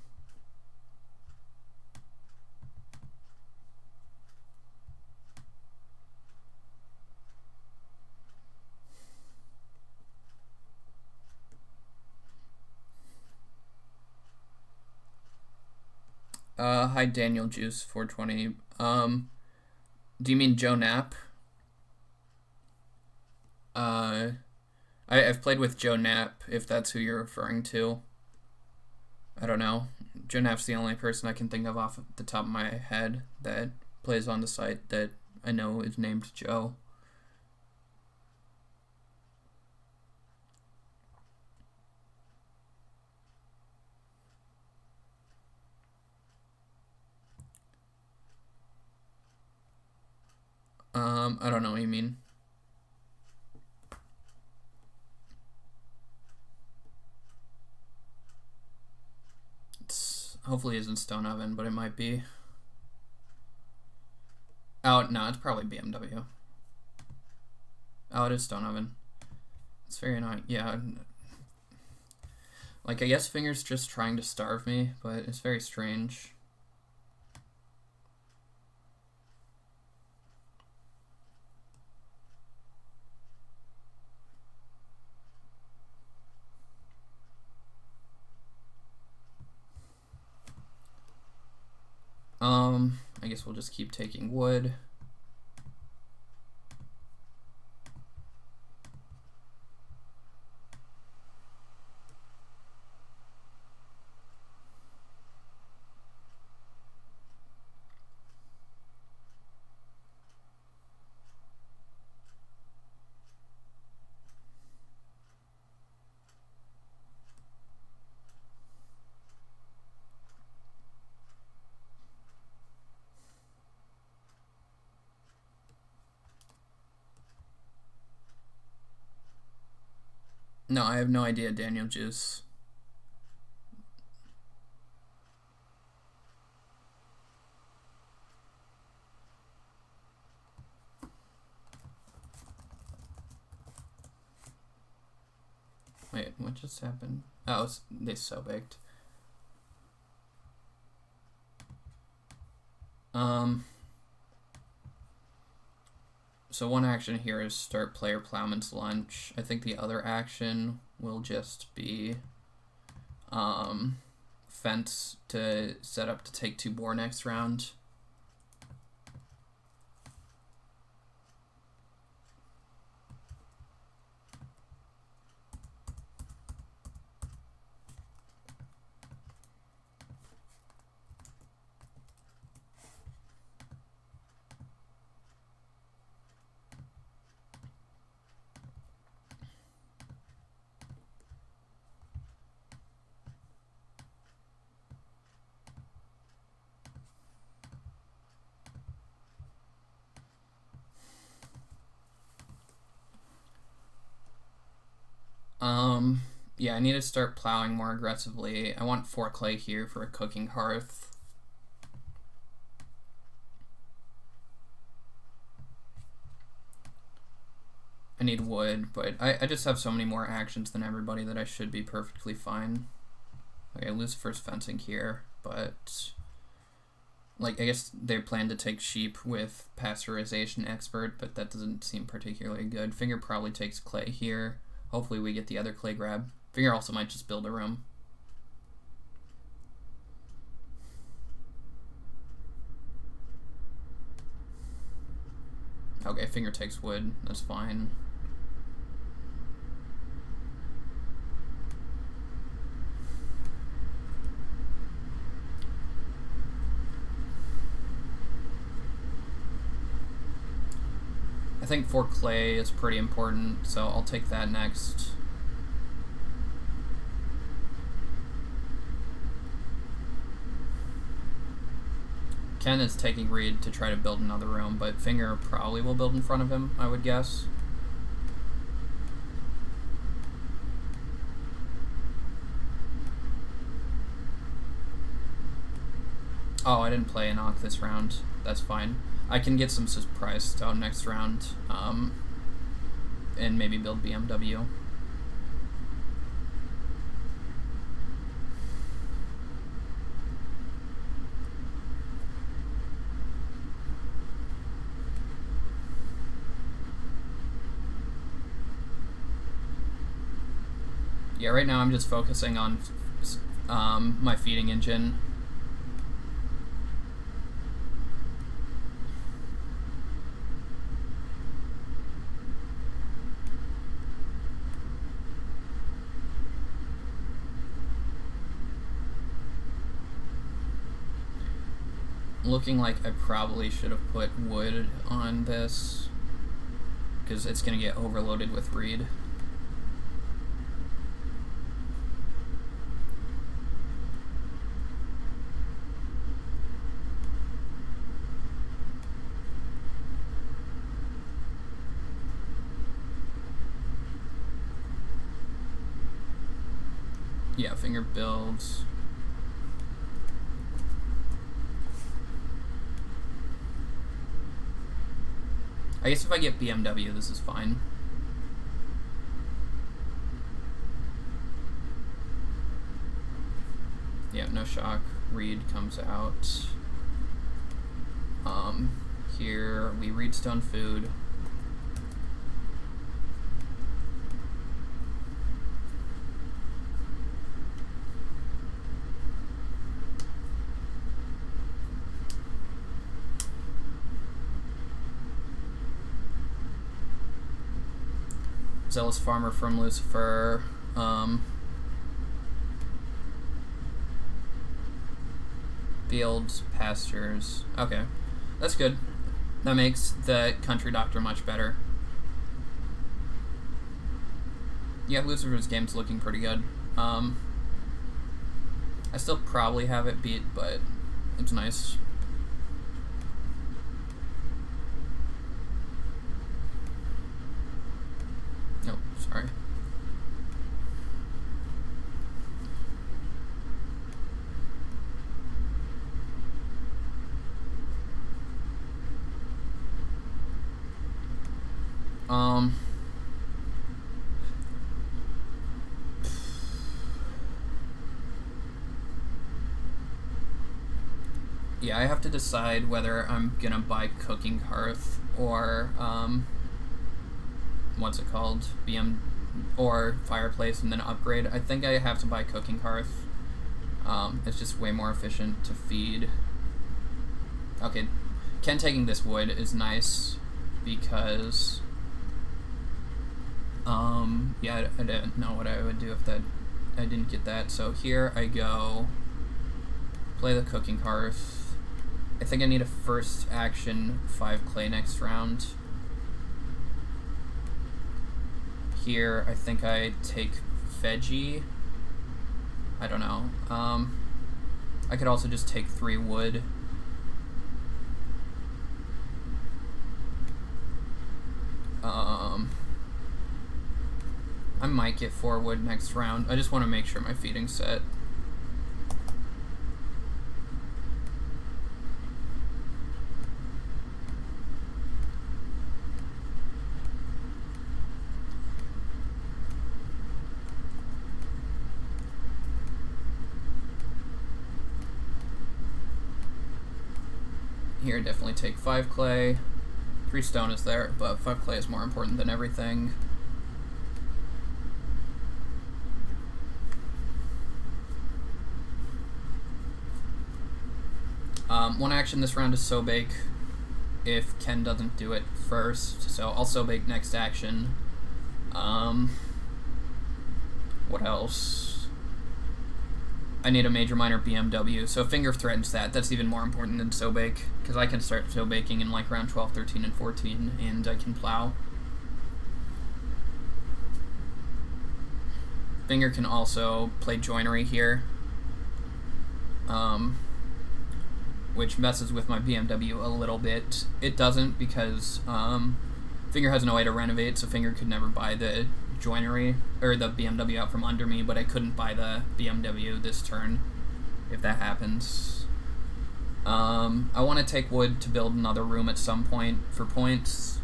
Hi Daniel Juice 420. Do you mean Joe Knapp? I've played with Joe Knapp, if that's who you're referring to. I don't know. Joe Knapp's the only person I can think of off the top of my head that plays on the site that I know is named Joe. I don't know what you mean. Hopefully it isn't Stone Oven, but it might be. Oh, no, it's probably BMW. Oh, it is Stone Oven. It's very annoying. Yeah. Like, I guess Finger's just trying to starve me, but it's very strange. I guess we'll just keep taking wood. No, I have no idea, Daniel Juice. Wait, what just happened? Oh, they so baked. So one action here is start player Plowman's Lunch. I think the other action will just be fence to set up to take 2 boar next round. Yeah, I need to start plowing more aggressively. I want 4 clay here for a cooking hearth. need wood, but I just have so many more actions than everybody that I should be perfectly fine. Okay, Lucifer's fencing here, but like I guess they plan to take sheep with pasteurization expert, but that doesn't seem particularly good. Finger probably takes clay here. Hopefully we get the other clay grab. Finger also might just build a room. Okay, Finger takes wood. That's fine. I think 4 clay is pretty important, so I'll take that next. Ken is taking Reed to try to build another room, but Finger probably will build in front of him, I would guess. Oh, I didn't play an Ock this round. That's fine. I can get some surprise stone next round, and maybe build BMW. Yeah, right now I'm just focusing on my feeding engine. Looking like I probably should have put wood on this, because it's going to get overloaded with Reed. Yeah, Finger builds. I guess if I get BMW, this is fine. Yeah, no shock. Reed comes out. Here we Reedstone food. Zealous Farmer from Lucifer. Fields, pastures. Okay, that's good. That makes the country doctor much better. Yeah, Lucifer's game's looking pretty good. I still probably have it beat, but it's nice. Nope, sorry. Yeah, I have to decide whether I'm gonna buy Cooking Hearth or, what's it called? or Fireplace and then upgrade. I think I have to buy Cooking Hearth. It's just way more efficient to feed. Okay, Ken taking this wood is nice because, yeah, I didn't know what I would do if I didn't get that. So here I go, play the Cooking Hearth. I think I need a first action 5 clay next round. Here, I think I take veggie. I don't know. I could also just take 3 wood. I might get 4 wood next round. I just want to make sure my feeding's set. here, definitely take 5 clay. 3 stone is there, but 5 clay is more important than everything. One action this round is so bake if Ken doesn't do it first, so I'll so bake next action. What else? I need a major minor BMW, so Finger threatens that. That's even more important than so bake, because I can start so baking in like round 12, 13, and 14, and I can plow. Finger can also play joinery here, which messes with my BMW a little bit. It doesn't, because Finger has no way to renovate, so Finger could never buy the joinery, or the BMW out from under me, but I couldn't buy the BMW this turn, if that happens. I want to take wood to build another room at some point for points.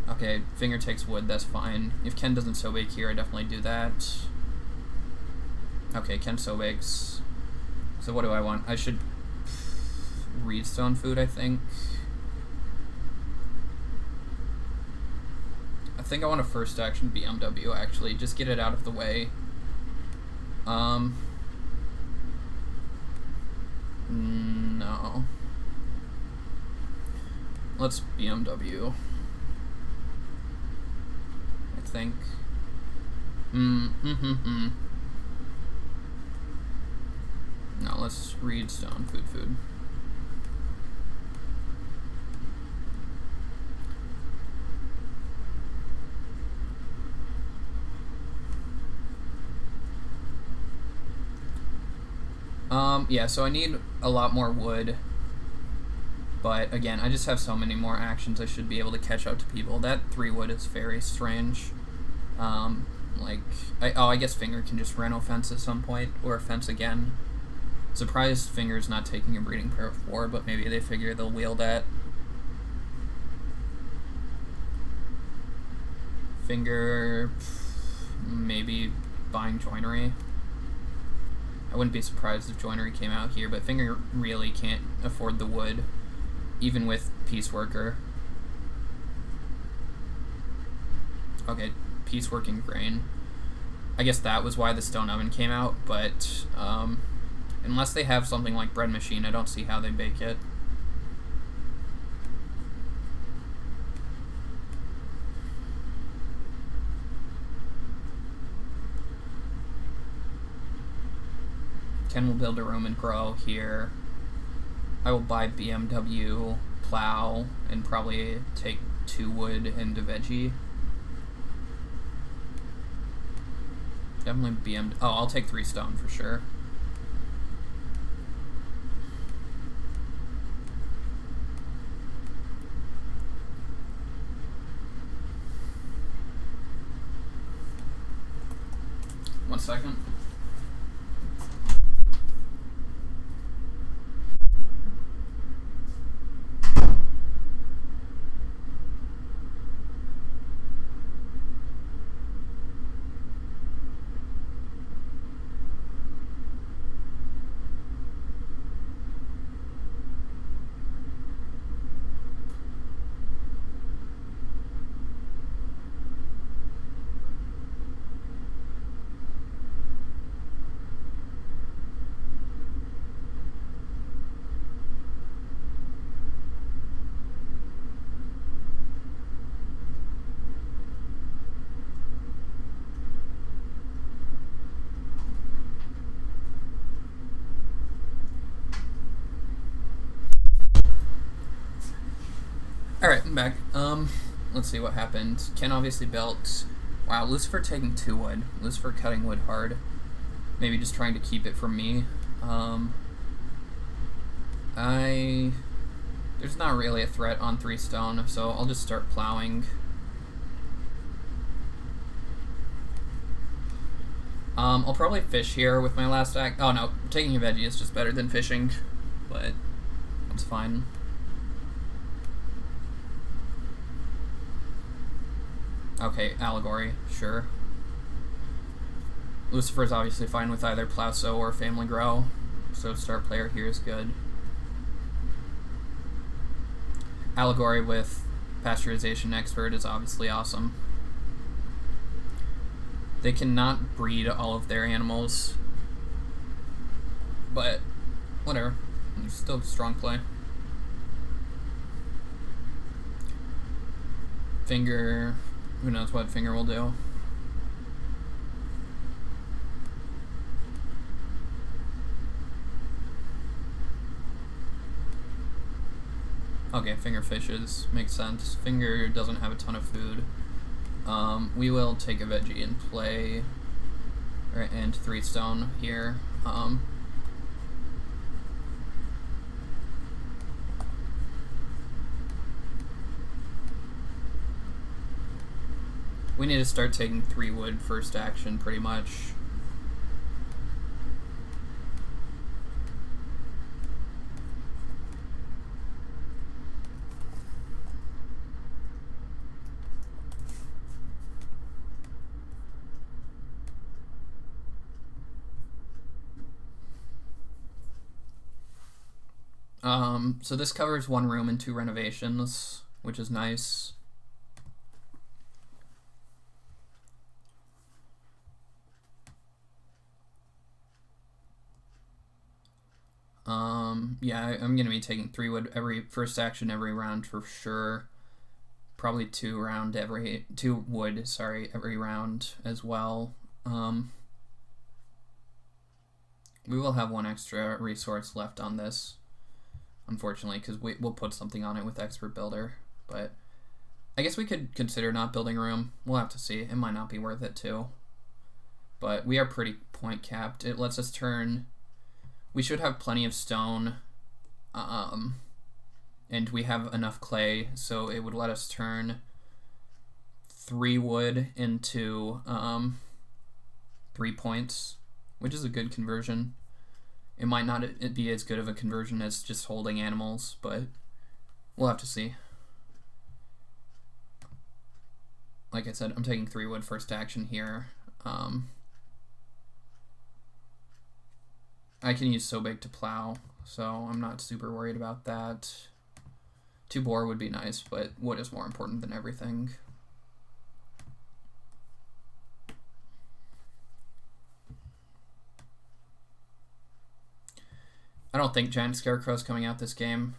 Okay, Finger takes wood, that's fine. If Ken doesn't so bake here, I definitely do that. Okay, Ken so bakes. So what do I want? I should redstone food, I think. I think I want a first action BMW, actually. Just get it out of the way. No. Let's BMW. I think. No, let's redstone food. Yeah, so I need a lot more wood, but again, I just have so many more actions I should be able to catch up to people. That 3 wood is very strange. I guess Finger can just reno fence at some point, or fence again. Surprised Finger's not taking a breeding pair of 4, but maybe they figure they'll wheel that. Finger, maybe buying joinery. I wouldn't be surprised if joinery came out here, but Finger really can't afford the wood, even with Pieceworker. Okay, Pieceworking grain. I guess that was why the stone oven came out, but unless they have something like bread machine, I don't see how they bake it. Ken will build a room and grow here. I will buy BMW, plow, and probably take 2 wood and a veggie. Definitely BMW. Oh, I'll take 3 stone for sure. One second. Alright, I'm back. Let's see what happened. Ken obviously built... Wow, Lucifer taking 2 wood. Lucifer cutting wood hard. Maybe just trying to keep it from me. There's not really a threat on 3 stone, so I'll just start plowing. I'll probably fish here with my last act. Oh no, taking a veggie is just better than fishing, but that's fine. Okay, allegory, sure. Lucifer's obviously fine with either plow sow or family grow, so start player here is good. Allegory with pasteurization expert is obviously awesome. They cannot breed all of their animals, but whatever. Still strong play. Finger, who knows what Finger will do. Okay, Finger fishes. Makes sense. Finger doesn't have a ton of food. We will take a veggie and play, and 3 stone here. We need to start taking 3 wood first action, pretty much. So this covers 1 room and 2 renovations, which is nice. Yeah, I'm gonna be taking 3 wood every first action every round for sure. Probably 2 wood, sorry, every round as well. We will have 1 extra resource left on this, unfortunately, because we'll put something on it with Expert Builder. But I guess we could consider not building a room. We'll have to see. It might not be worth it too. But we are pretty point capped. It lets us turn. We should have plenty of stone, and we have enough clay, so it would let us turn 3 wood into 3 points, which is a good conversion. It might not be as good of a conversion as just holding animals, but we'll have to see. Like I said, I'm taking 3 wood first action here. I can use so big to plow, so I'm not super worried about that. 2 boar would be nice, but wood is more important than everything. I don't think Giant Scarecrow's coming out this game.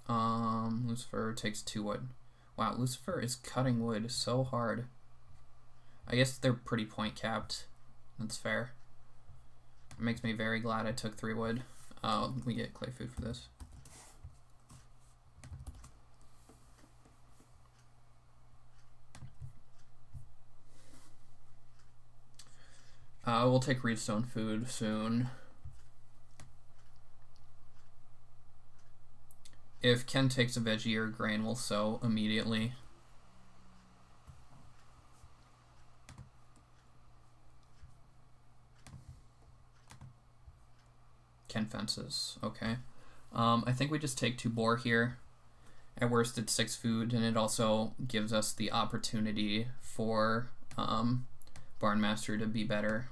Lucifer takes 2 wood. Wow, Lucifer is cutting wood so hard. I guess they're pretty point capped. That's fair. It makes me very glad I took 3 wood. We get clay food for this. We'll take redstone food soon. If Ken takes a veggie or grain, we'll sow immediately. Ken fences, okay. I think we just take 2 boar here. At worst, it's 6 food, and it also gives us the opportunity for Barnmaster to be better.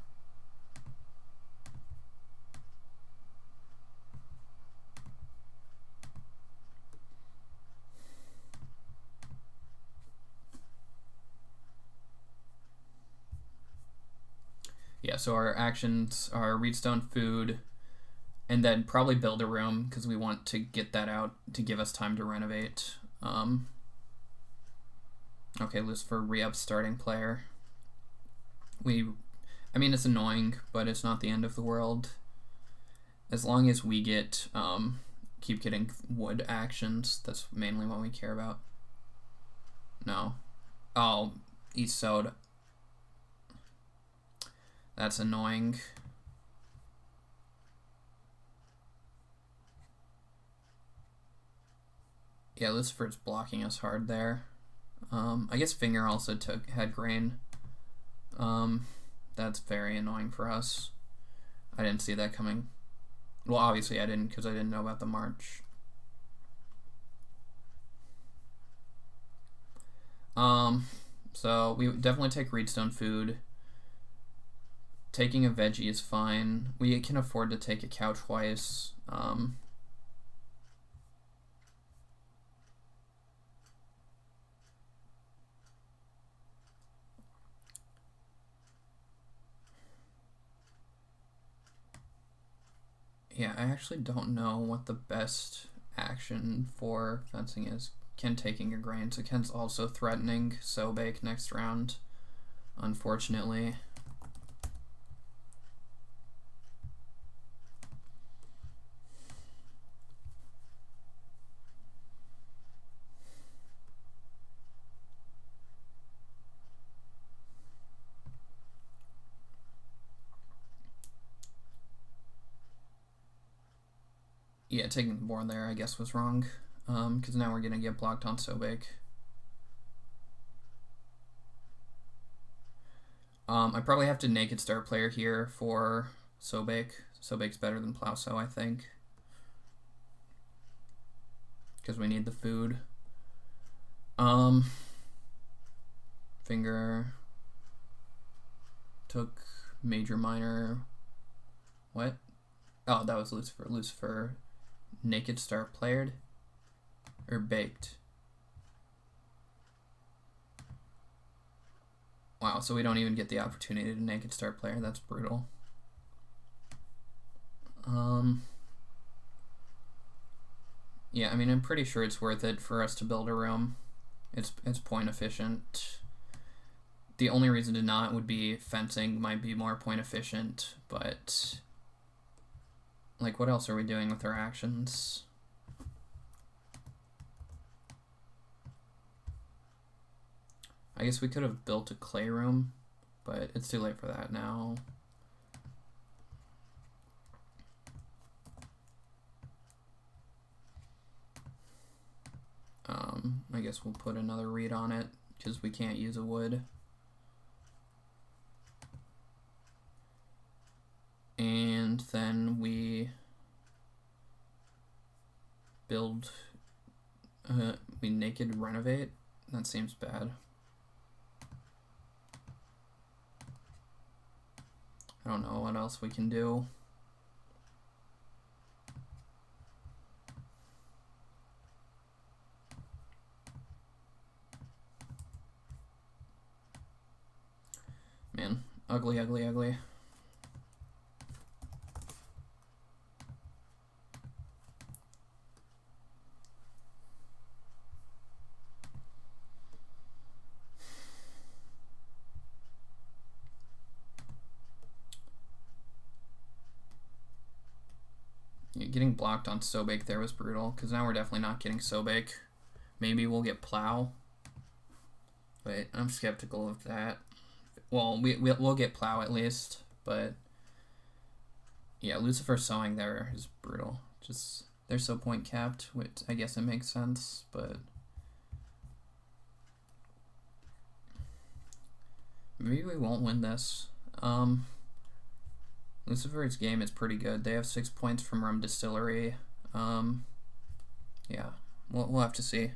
Yeah, so our actions are redstone food, and then probably build a room, because we want to get that out to give us time to renovate. Okay, Lucifer re-up starting player. I mean, it's annoying, but it's not the end of the world. As long as we get, keep getting wood actions, that's mainly what we care about. No. Oh, he sowed. That's annoying. Yeah, Lucifer's blocking us hard there. I guess Finger also had grain. That's very annoying for us. I didn't see that coming. Well, obviously I didn't, because I didn't know about the march. So we definitely take redstone food. Taking a veggie is fine. We can afford to take a cow twice. Yeah, I actually don't know what the best action for fencing is. Ken taking your grain, so Ken's also threatening Sobek next round, unfortunately. Yeah, taking the board there I guess was wrong, because now we're going to get blocked on Sobek. I probably have to naked star player here for Sobek. Sobek's better than Plauso, I think, because we need the food. Finger took major minor. What? Oh, that was Lucifer. Lucifer naked star playered or baked. Wow, so we don't even get the opportunity to naked star player. That's brutal. Yeah, I mean, I'm pretty sure it's worth it for us to build a room. It's point efficient. The only reason to not would be fencing might be more point efficient, but like, what else are we doing with our actions? I guess we could have built a clay room, but it's too late for that now. I guess we'll put another reed on it because we can't use a wood. And then we build, we naked renovate. That seems bad. I don't know what else we can do. Man, ugly, ugly, ugly. Yeah, getting blocked on Sobek there was brutal, because now we're definitely not getting Sobek. Maybe we'll get Plow, but I'm skeptical of that. Well, we'll get Plow at least, but yeah, Lucifer sowing there is brutal. Just, they're so point capped, which I guess it makes sense, but maybe we won't win this. Lucifer's game is pretty good. They have 6 points from Rum Distillery. Yeah, we'll have to see.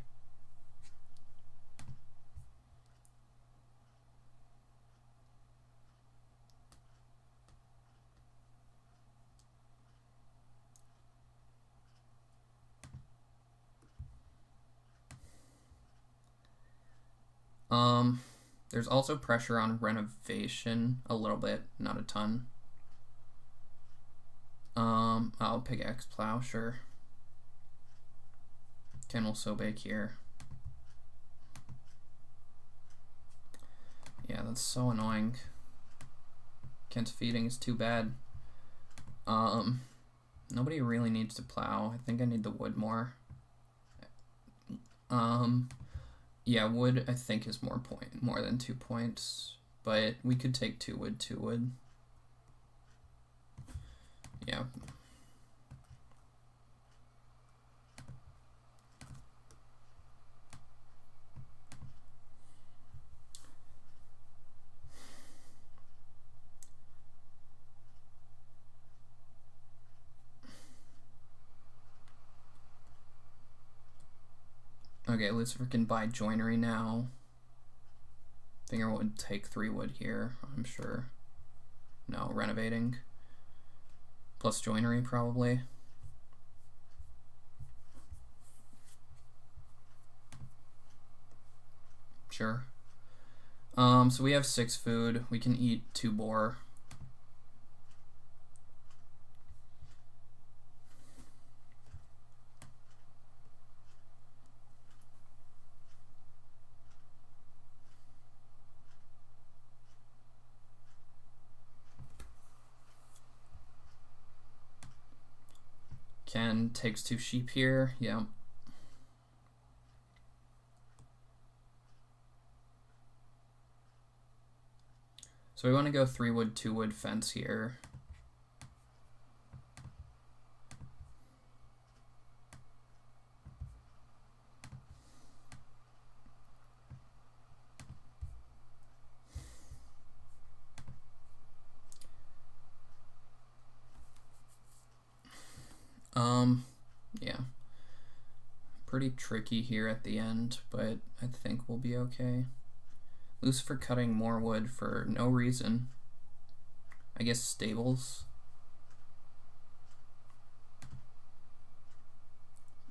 There's also pressure on renovation a little bit, not a ton. I'll pick X Plow, sure. Ken will Sobek here. Yeah, that's so annoying. Ken's feeding is too bad. Nobody really needs to plow. I think I need the wood more. Yeah, wood I think is more than 2 points, but we could take 2 wood, 2 wood. Yeah. Okay, Lucifer can buy joinery now. Finger would take 3 wood here, I'm sure. No, renovating. Plus joinery, probably. Sure. So we have 6 food. We can eat 2 boar. Ken takes 2 sheep here. Yeah. So we want to go 3 wood, 2 wood fence here. Yeah. Pretty tricky here at the end, but I think we'll be okay. Lucifer cutting more wood for no reason. I guess stables.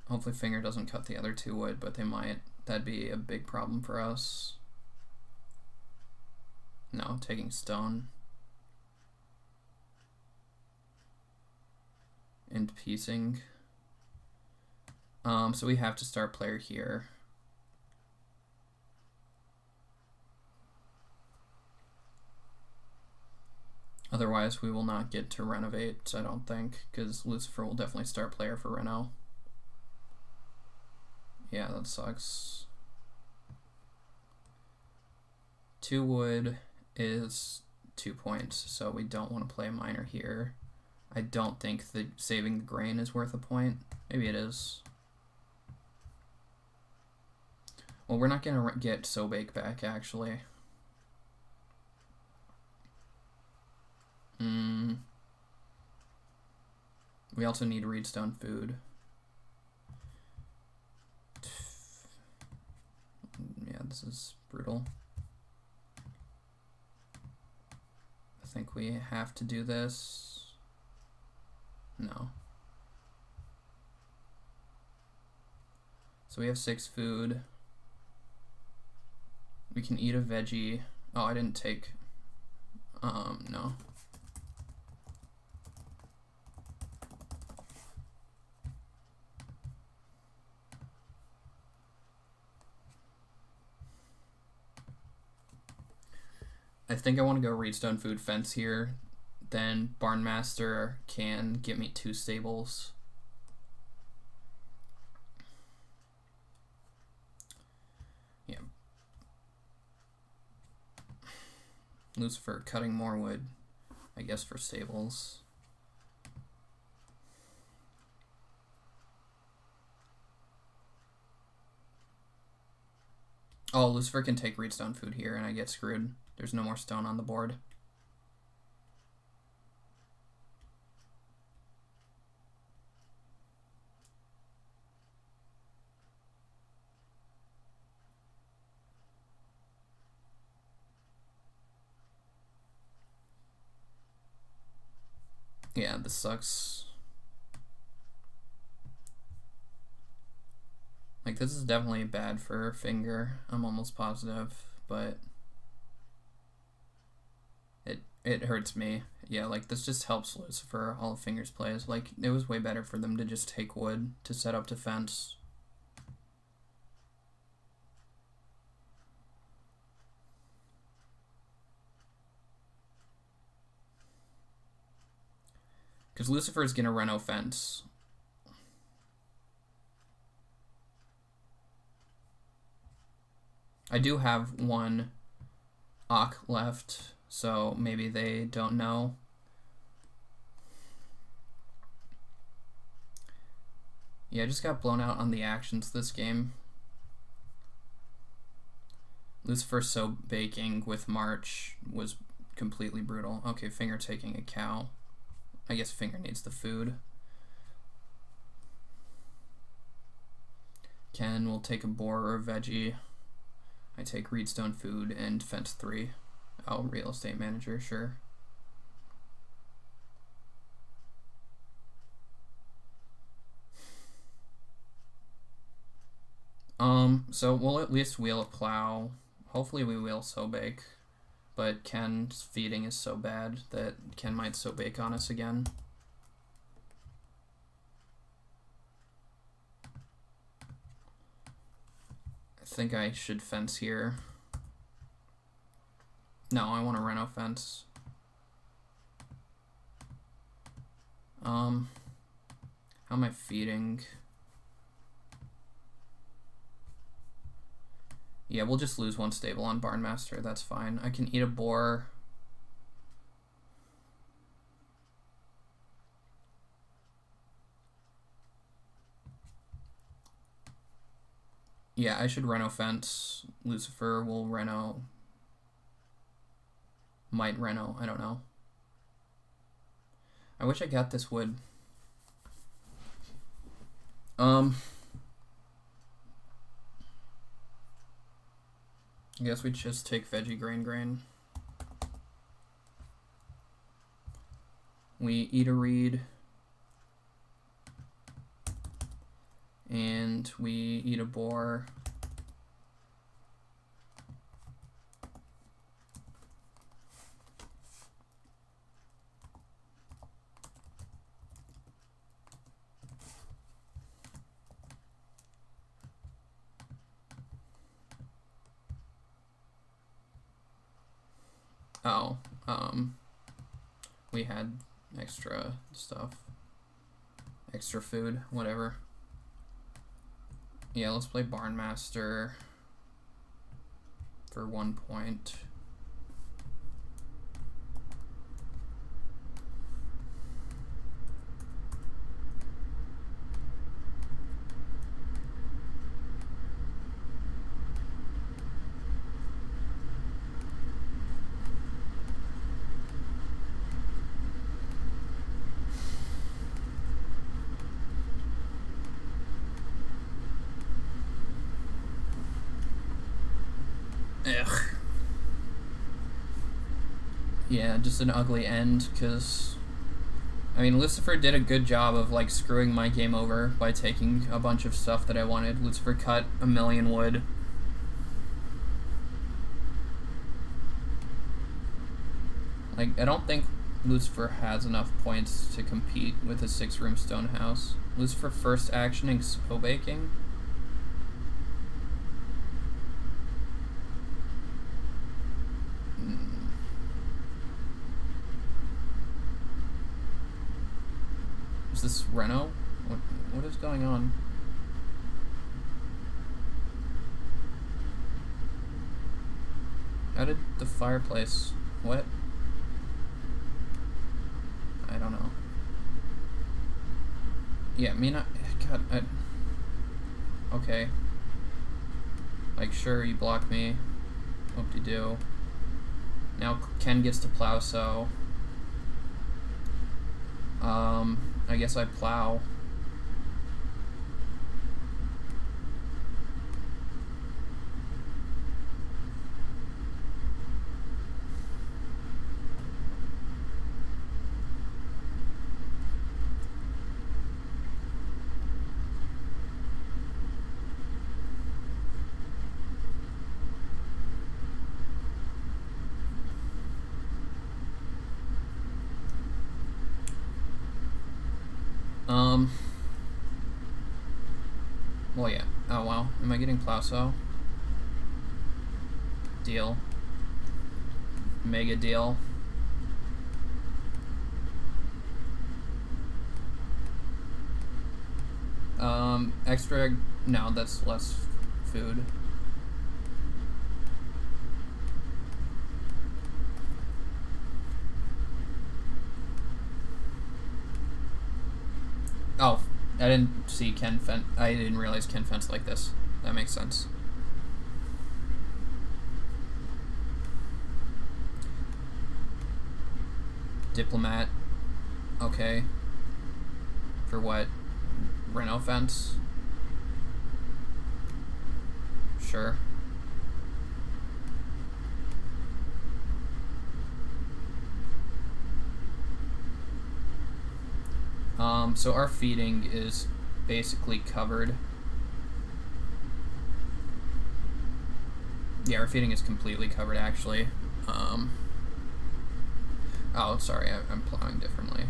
Hopefully Finger doesn't cut the other 2 wood, but they might. That'd be a big problem for us. No, taking stone. And piecing. So we have to start player here. Otherwise, we will not get to renovate, I don't think, because Lucifer will definitely start player for Reno. Yeah, that sucks. 2 wood is 2 points, so we don't want to play a miner here. I don't think that saving the grain is worth a point. Maybe it is. Well, we're not going to get Sobake back, actually. We also need Reedstone food. Yeah, this is brutal. I think we have to do this. No. So we have 6 food. We can eat a veggie. Oh, I didn't take... no. I think I want to go Reedstone food fence here. Then Barnmaster can get me 2 stables. Yeah. Lucifer cutting more wood, I guess, for stables. Oh, Lucifer can take Reedstone food here and I get screwed. There's no more stone on the board. Yeah, this sucks. Like, this is definitely bad for Finger, I'm almost positive, but it hurts me. Yeah, like, this just helps Lucifer, all of Finger's plays. Like, it was way better for them to just take wood to set up defense. Because Lucifer is going to run offense. I do have 1 Ock left, so maybe they don't know. Yeah, I just got blown out on the actions this game. Lucifer so baking with March was completely brutal. Okay, Finger taking a cow. I guess Finger needs the food. Ken will take a boar or a veggie. I take Reedstone food and fence 3. Oh, real estate manager, sure. So we'll at least wheel a plow. Hopefully we wheel Sobake. But Ken's feeding is so bad that Ken might Sobake on us again. I think I should fence here. No, I want a Reno fence. How am I feeding? Yeah, we'll just lose one stable on Barnmaster. That's fine. I can eat a boar. Yeah, I should Reno fence. Lucifer will Reno. Might Reno. I don't know. I wish I got this wood. I guess we just take veggie grain. We eat a reed. And we eat a boar. Oh, we had extra stuff. Extra food, whatever. Yeah, let's play Barnmaster for 1 point. Ugh. Yeah, just an ugly end, because I mean, Lucifer did a good job of like screwing my game over by taking a bunch of stuff that I wanted. Lucifer cut 1,000,000 wood. Like, I don't think Lucifer has enough points to compete with a 6-room stone house. Lucifer first actioning so baking. Is this Reno? What is going on? How did the fireplace... What? I don't know. Yeah, me not... God, okay. Like, sure, you block me. Whoop-de-doo. Now Ken gets to plow, so... I guess I plow. Well, yeah. Oh, wow. Am I getting Plowsow? Deal. Mega deal. Extra... No, that's less food. Oh, I didn't see Ken fence. I didn't realize Ken fence like this. That makes sense. Diplomat. Okay. For what? Reno fence? Sure. So our feeding is basically covered. Yeah, our feeding is completely covered, actually. Oh, sorry, I'm plowing differently.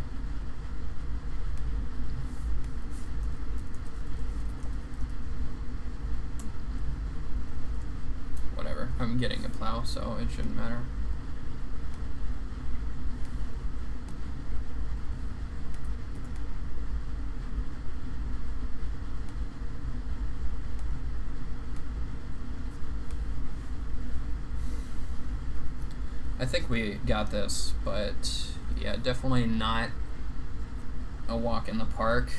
Whatever, I'm getting a plow, so it shouldn't matter. I think we got this, but yeah, definitely not a walk in the park.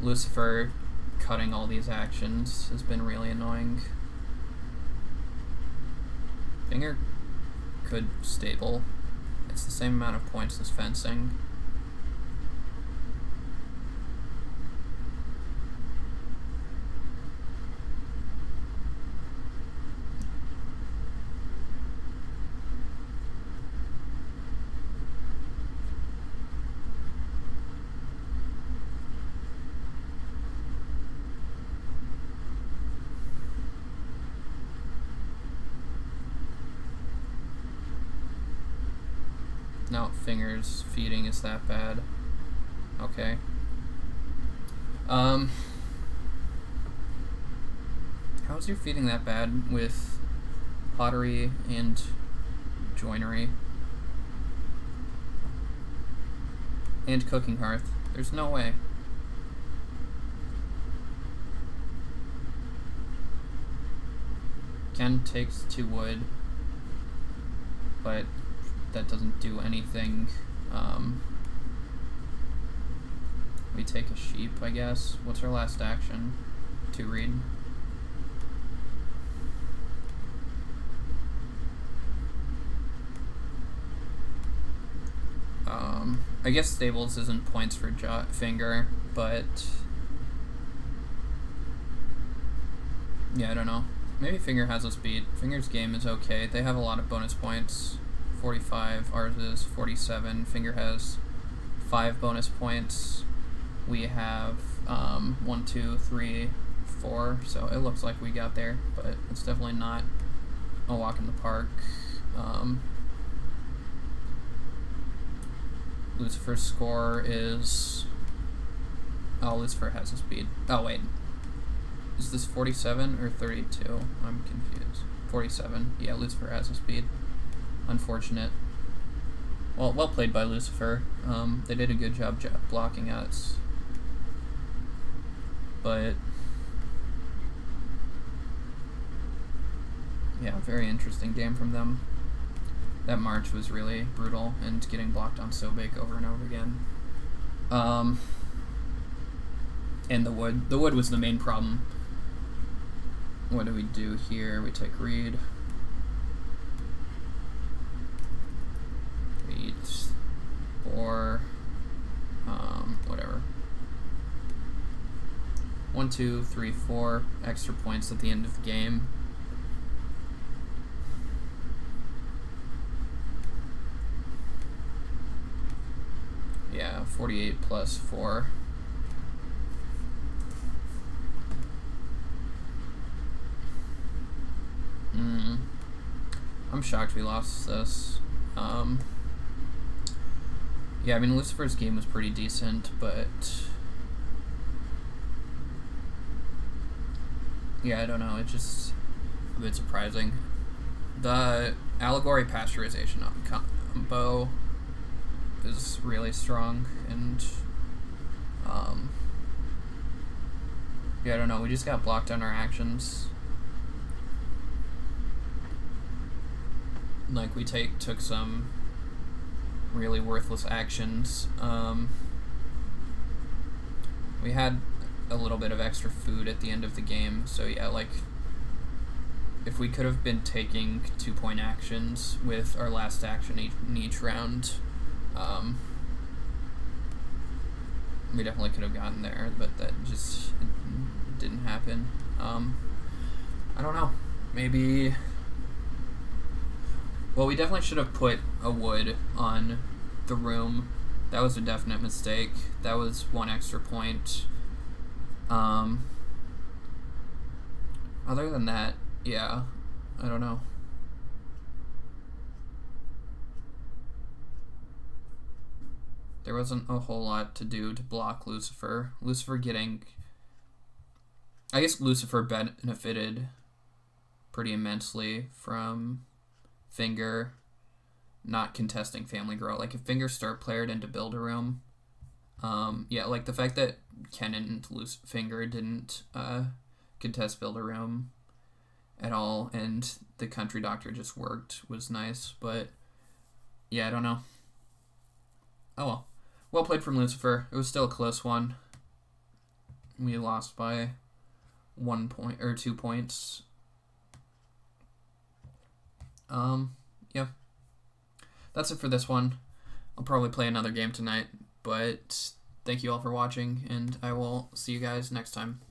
Lucifer cutting all these actions has been really annoying. Finger could stable. It's the same amount of points as fencing. No, fingers feeding is that bad. Okay. How is your feeding that bad with pottery and joinery? And cooking hearth? There's no way. Ken takes 2 wood, but that doesn't do anything. We take a sheep, I guess. What's our last action? To read. I guess stables isn't points for Finger, but yeah, I don't know. Maybe Finger has a speed. Finger's game is okay. They have a lot of bonus points. 45, ours is 47. Finger has 5 bonus points. We have 1, 2, 3, 4. So it looks like we got there, but it's definitely not a walk in the park. Lucifer's score is... Oh, Lucifer has a speed. Oh, wait. Is this 47 or 32? I'm confused. 47. Yeah, Lucifer has a speed. Unfortunate. Well played by Lucifer. They did a good job blocking us. But... yeah, very interesting game from them. That march was really brutal, and getting blocked on so big over and over again. And the wood. The wood was the main problem. What do we do here? We take reed. Reed. Or... whatever. 1, 2, 3, 4 extra points at the end of the game. Yeah, 48 plus 4. I'm shocked we lost this. Yeah, I mean, Lucifer's game was pretty decent, but... yeah, I don't know, it's just a bit surprising. The Allegory Pasteurization combo is really strong, and yeah, I don't know, we just got blocked on our actions. Like, we took some really worthless actions. We had a little bit of extra food at the end of the game, so yeah, like, if we could have been taking 2-point actions with our last action in each round, we definitely could have gotten there, but that just didn't happen. I don't know. Maybe... well, we definitely should have put a wood on the room. That was a definite mistake. That was 1 extra point. Other than that, yeah, I don't know. There wasn't a whole lot to do to block Lucifer. Lucifer getting... I guess Lucifer benefited pretty immensely from Finger not contesting Family Grow. Like, if Finger start playered into Build a Room, yeah, like the fact that Ken and Finger didn't contest Build a Room, at all, and the country doctor just worked, was nice, but yeah, I don't know. Oh well. Well played from Lucifer. It was still a close one. We lost by 1 point or 2 points. Yeah. That's it for this one. I'll probably play another game tonight, but thank you all for watching, and I will see you guys next time.